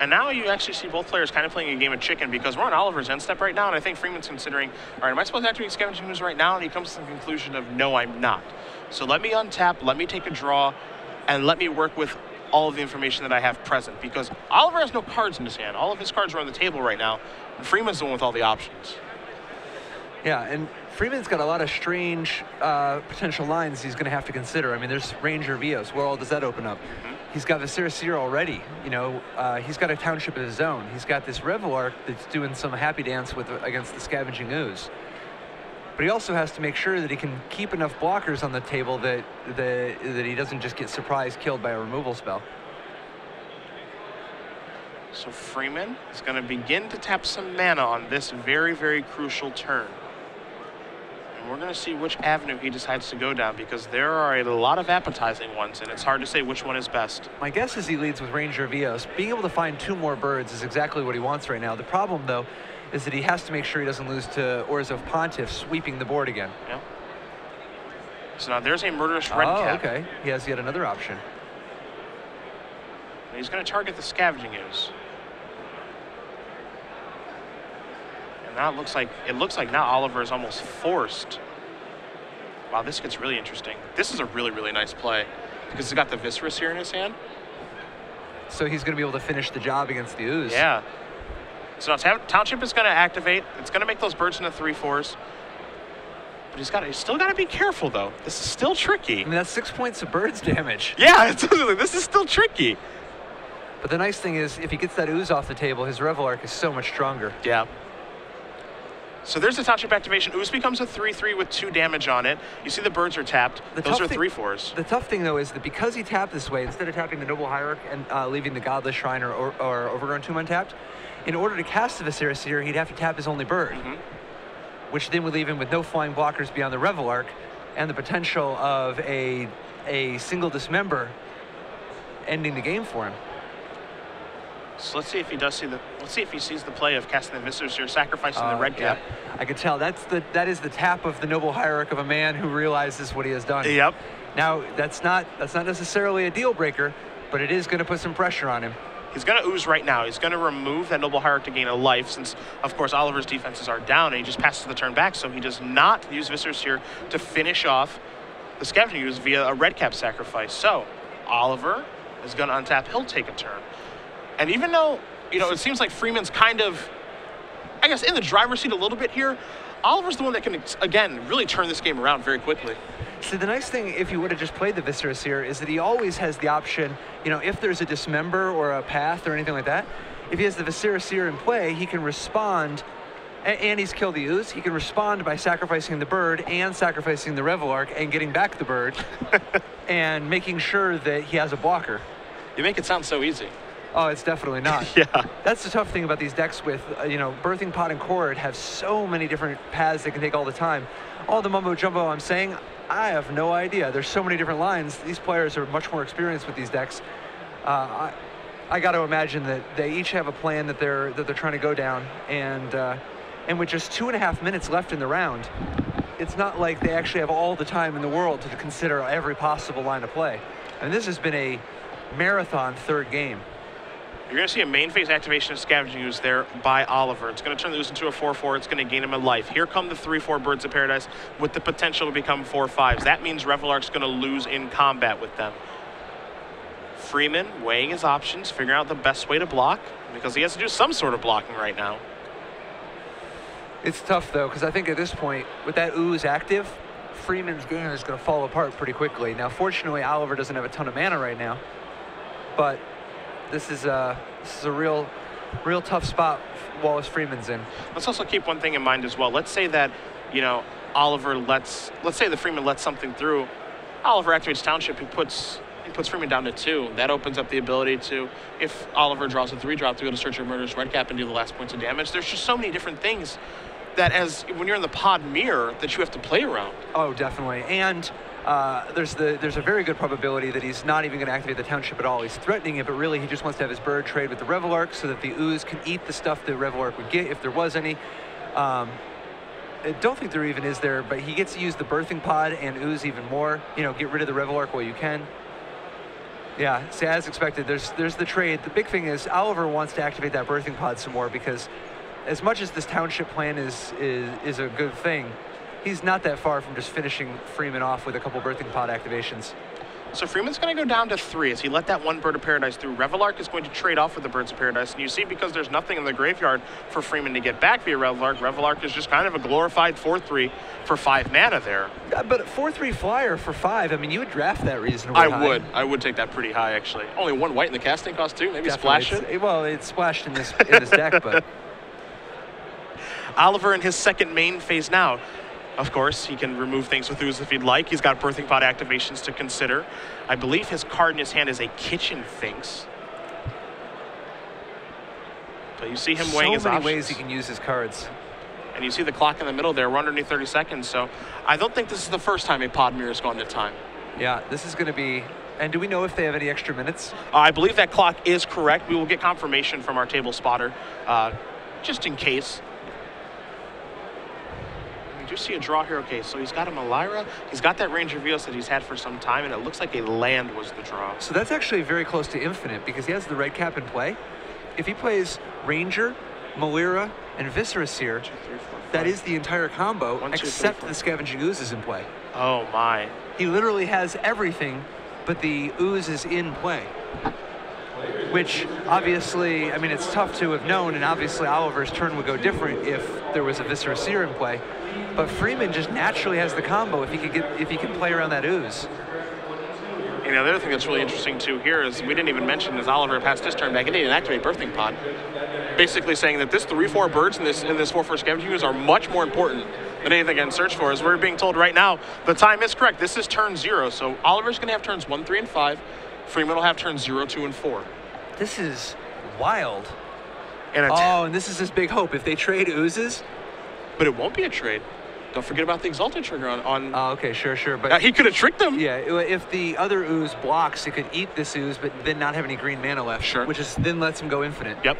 And now you actually see both players kind of playing a game of chicken, because we're on Oliver's end step right now, and I think Freeman's considering, all right, am I supposed to activate Scavenging Ooze right now? And he comes to the conclusion of, no, I'm not. So let me untap, let me take a draw, and let me work with all of the information that I have present, because Oliver has no cards in his hand. All of his cards are on the table right now, and Freeman's the one with all the options. Yeah, and Freeman's got a lot of strange potential lines he's going to have to consider. There's Ranger Vios. Where all does that open up? He's got Viscera Seer already. He's got a Township of his own. He's got this Revelark that's doing some happy dance against the Scavenging Ooze. But he also has to make sure that he can keep enough blockers on the table that he doesn't just get surprise killed by a removal spell. So Freeman is going to begin to tap some mana on this very, very crucial turn. And we're going to see which avenue he decides to go down, because there are a lot of appetizing ones, and it's hard to say which one is best. My guess is he leads with Ranger Vios. Being able to find 2 more birds is exactly what he wants right now. The problem, though, is that he has to make sure he doesn't lose to Oars of Pontiff sweeping the board again. Yeah. So now there's a Murderous Red Cap. Okay. He has yet another option. And he's going to target the Scavenging Ooze. And now it looks like now Oliver is almost forced. Wow, this gets really interesting. This is a really, really nice play, because he's got the Viscera here in his hand. So he's going to be able to finish the job against the Ooze. Yeah. So now Township is going to activate. It's going to make those birds into 3/4s. But he's still got to be careful, though. This is still tricky. That's 6 points of birds damage. Yeah, this is still tricky. But the nice thing is, if he gets that Ooze off the table, his Revelark is so much stronger. Yeah. So there's the Township activation. Ooze becomes a 3/3 with 2 damage on it. You see the birds are tapped. Those are 3/4s. The tough thing, though, is that because he tapped this way, instead of tapping the Noble Hierarch and leaving the Godless Shrine or Overgrown Tomb untapped, in order to cast the Viscera Seer, he'd have to tap his only bird, which then would leave him with no flying blockers beyond the Revelark and the potential of a single Dismember ending the game for him. So let's see if he sees the play of casting the Viscera Seer, sacrificing the red cap. Yeah. I could tell that is the tap of the Noble Hierarch of a man who realizes what he has done. Yep. Now that's not necessarily a deal breaker, but it is going to put some pressure on him. He's going to ooze right now. He's going to remove that Noble Hierarch to gain a life since, of course, Oliver's defenses are down, and he just passes the turn back, so he does not use Viscerous here to finish off the Scavenging Ooze via a red cap sacrifice. So Oliver is going to untap. He'll take a turn. And even though, you know, it seems like Freeman's kind of, I guess, in the driver's seat a little bit here, Oliver's the one that can, again, really turn this game around very quickly. So the nice thing, if you would have just played the Viscerous here, is that he always has the option, you know, if there's a Dismember or a Path or anything like that, if he has the Viscerous here in play, he can respond, and he's killed the Ooze, he can respond by sacrificing the bird and sacrificing the Revelarch and getting back the bird and making sure that he has a blocker. You make it sound so easy. Oh, it's definitely not. Yeah. That's the tough thing about these decks with, you know, Birthing Pod and Chord have so many different paths they can take all the time. All the mumbo jumbo I'm saying, I have no idea. There's so many different lines. These players are much more experienced with these decks. I got to imagine that they each have a plan that they're trying to go down, and with just 2.5 minutes left in the round, it's not like they actually have all the time in the world to consider every possible line of play. And this has been a marathon third game. You're going to see a main phase activation of Scavenging Ooze there by Oliver. It's going to turn the Ooze into a 4/4. It's going to gain him a life. Here come the 3/4 Birds of Paradise with the potential to become 4/5s. That means Revelarch's going to lose in combat with them. Freeman weighing his options, figuring out the best way to block, because he has to do some sort of blocking right now. It's tough, though, because I think at this point, with that Ooze active, Freeman's game is going to fall apart pretty quickly. Now, fortunately, Oliver doesn't have a ton of mana right now, but this is a real tough spot Wallace Freeman's in. Let's also keep one thing in mind as well. Let's say that, you know, Oliver let's say the Freeman lets something through. Oliver activates Township. He puts Freeman down to 2. That opens up the ability to, if Oliver draws a 3-drop, to be able to search your Murderous Red Cap and do the last points of damage. There's just so many different things that, as when you're in the pod mirror, that you have to play around. Oh, definitely. And there's a very good probability that he's not even going to activate the Township at all. He's threatening it, but really he just wants to have his bird trade with the Revelarch so that the Ooze can eat the stuff the Revelarch would get if there was any. I don't think there even is there, but he gets to use the Birthing Pod and Ooze even more. You know, get rid of the Revelarch while you can. Yeah, so as expected, there's the trade. The big thing is Oliver wants to activate that Birthing Pod some more, because as much as this Township plan is a good thing, he's not that far from just finishing Freeman off with a couple Birthing Pod activations. So Freeman's going to go down to 3 as he let that one Bird of Paradise through. Revelarch is going to trade off with the Birds of Paradise. And you see, because there's nothing in the graveyard for Freeman to get back via Revelarch, Revelarch is just kind of a glorified 4/3 for 5 mana there. But 4/3 flyer for 5, I mean, you would draft that reasonably high. I would take that pretty high, actually. Only 1 white in the casting cost, too. Maybe Definitely. splash it. Well, it's splashed in this deck, but... Oliver in his second main phase now. Of course, he can remove things with Ooze if he'd like. He's got Birthing Pod activations to consider. I believe his card in his hand is a Kitchen Finks. But you see him weighing his options. So many ways he can use his cards. And you see the clock in the middle there. We're underneath 30 seconds, so I don't think this is the first time a pod mirror has gone to time. Yeah, this is going to be... And do we know if they have any extra minutes? I believe that clock is correct. We will get confirmation from our table spotter, just in case. We do see a draw here. Okay, so he's got a Malira. He's got that Ranger Veos that he's had for some time, and it looks like a land was the draw. So that's actually very close to infinite, because he has the red cap in play. If he plays Ranger, Malira, and Viscerous here, 2, 3, 4, that is the entire combo, 1, 2, 3, except 4. the Scavenging Ooze is in play. Oh, my. He literally has everything, but the Ooze is in play. Which, obviously, I mean, it's tough to have known, and obviously Oliver's turn would go different if there was a Viscerous Seer in play. But Freeman just naturally has the combo if he can play around that Ooze. You know, the other thing that's really interesting, too, here is we didn't even mention is Oliver passed his turn back and didn't activate Birthing Pod. Basically saying that this 3/4 birds in this 4/4 Scavenging Ooze are much more important than anything I can search for. As we're being told right now, the time is correct. This is turn 0. So Oliver's going to have turns 1, 3, and 5. Freeman will have turns 0, 2, and 4. This is wild. And and this is his big hope. If they trade Oozes. But it won't be a trade. Don't forget about the Exalted trigger on... Oh, okay, sure. But he could have tricked them. Yeah, if the other Ooze blocks, it could eat this Ooze, but then not have any green mana left. Sure. Which then lets him go infinite. Yep.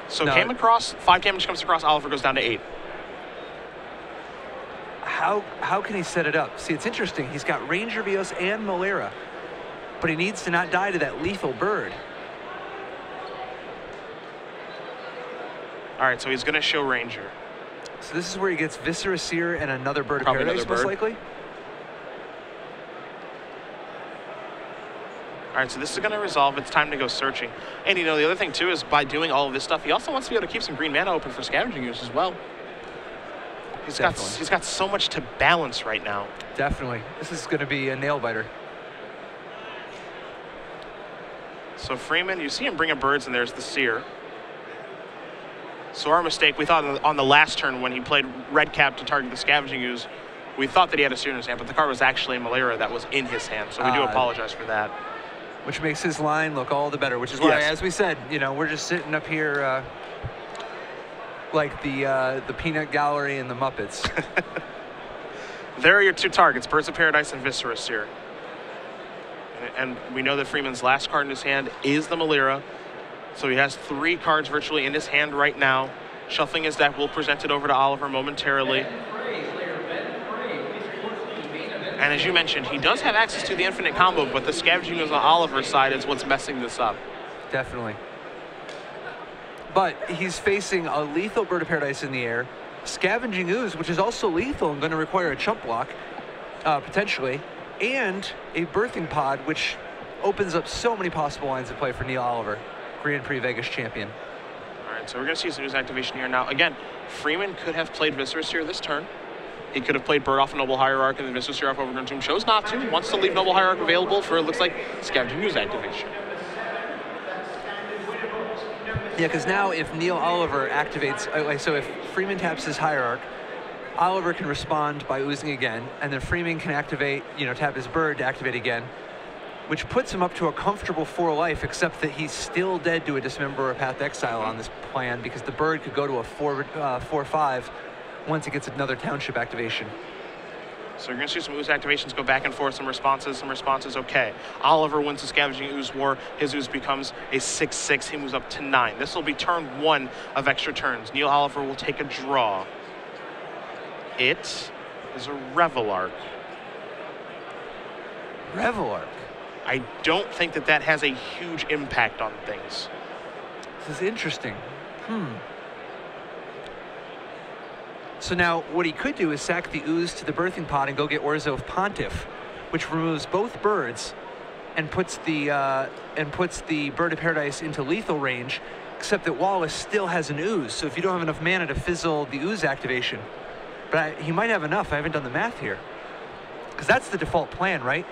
So came across, 5 damage comes across, Oliver goes down to 8. How can he set it up? See, it's interesting. He's got Ranger Veos and Malira. but he needs to not die to that lethal bird. All right, so he's going to show Ranger. So this is where he gets Viscera Seer and another bird of Probably paradise, another most bird. likely. All right, so this is going to resolve. It's time to go searching. And, the other thing, too, is by doing all of this stuff, he also wants to be able to keep some green mana open for scavenging use as well. He's got so much to balance right now. Definitely. This is going to be a nail biter. So Freemon, you see him bring in birds, and there's the Seer. So our mistake, we thought on the last turn when he played red cap to target the scavenging ooze, we thought that he had a Seer in his hand, but the card was actually a Malera that was in his hand. So we do apologize for that. Which makes his line look all the better, which is why, as we said, we're just sitting up here like the peanut gallery in the Muppets. There are your two targets, Birds of Paradise and Viscera Seer. And we know that Freeman's last card in his hand is the Malera. So he has 3 cards virtually in his hand right now. Shuffling his deck, we'll present it over to Oliver momentarily. And as you mentioned, he does have access to the infinite combo, but the scavenging ooze on Oliver's side is what's messing this up. Definitely. But he's facing a lethal Bird of Paradise in the air, Scavenging Ooze, which is also lethal and going to require a chump block, potentially, and a Birthing Pod, which opens up so many possible lines of play for Neal Oliver, Grand Prix Vegas champion. All right, so we're going to see some ooze activation here. Now, again, Freeman could have played Viscera Seer this turn. He could have played Bird off Noble Hierarch and then Viscera Seer off Overgrown Tomb. Chose not to. Wants to leave Noble Hierarch available for, it looks like, Scavenging Ooze activation. Yeah, because now if Neal Oliver activates, so if Freeman taps his Hierarch, Oliver can respond by oozing again, and then Freeman can activate, tap his bird to activate again, which puts him up to a comfortable 4 life, except that he's still dead to a Dismember or a Path to Exile on this plan, because the bird could go to a 4/5 once it gets another Township activation. So you're going to see some ooze activations go back and forth, some responses, okay. Oliver wins the Scavenging Ooze War. His ooze becomes a 6/6. He moves up to 9. This will be turn 1 of extra turns. Neal Oliver will take a draw. It is a Revelark. Revelark? I don't think that has a huge impact on things. This is interesting. So now what he could do is sack the ooze to the Birthing Pod and go get Orzhov Pontiff, which removes both birds and puts the Bird of Paradise into lethal range, except that Wallace still has an ooze. So if you don't have enough mana to fizzle the ooze activation, but he might have enough. I haven't done the math here. Because that's the default plan, right?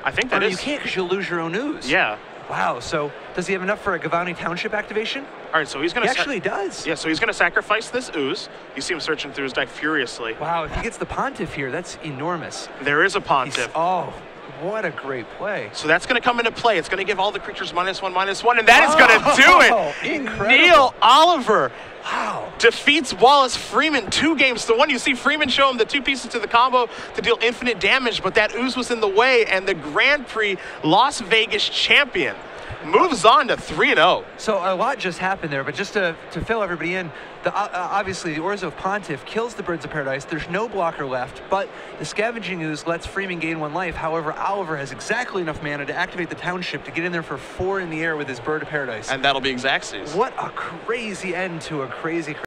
I think that is. You can't because you'll lose your own ooze. Yeah. Wow, so does he have enough for a Gavani Township activation? All right, so he's going to... He actually does. Yeah, so he's going to sacrifice this ooze. You see him searching through his deck furiously. Wow, if he gets the Pontiff here, that's enormous. There is a Pontiff. Oh, what a great play. So that's going to come into play. It's going to give all the creatures -1/-1, and that is going to do it! Incredible. Neal Oliver Wow. defeats Wallace Freeman 2-1. You see Freeman show him the 2 pieces to the combo to deal infinite damage, but that ooze was in the way, and the Grand Prix Las Vegas champion moves on to 3-0. So a lot just happened there, but just to fill everybody in, obviously the Orzhov Pontiff kills the Birds of Paradise. There's no blocker left, but the Scavenging Ooze lets Freeman gain 1 life. However, Oliver has exactly enough mana to activate the Township to get in there for 4 in the air with his Bird of Paradise. And that'll be Xaxes. What a crazy end to a crazy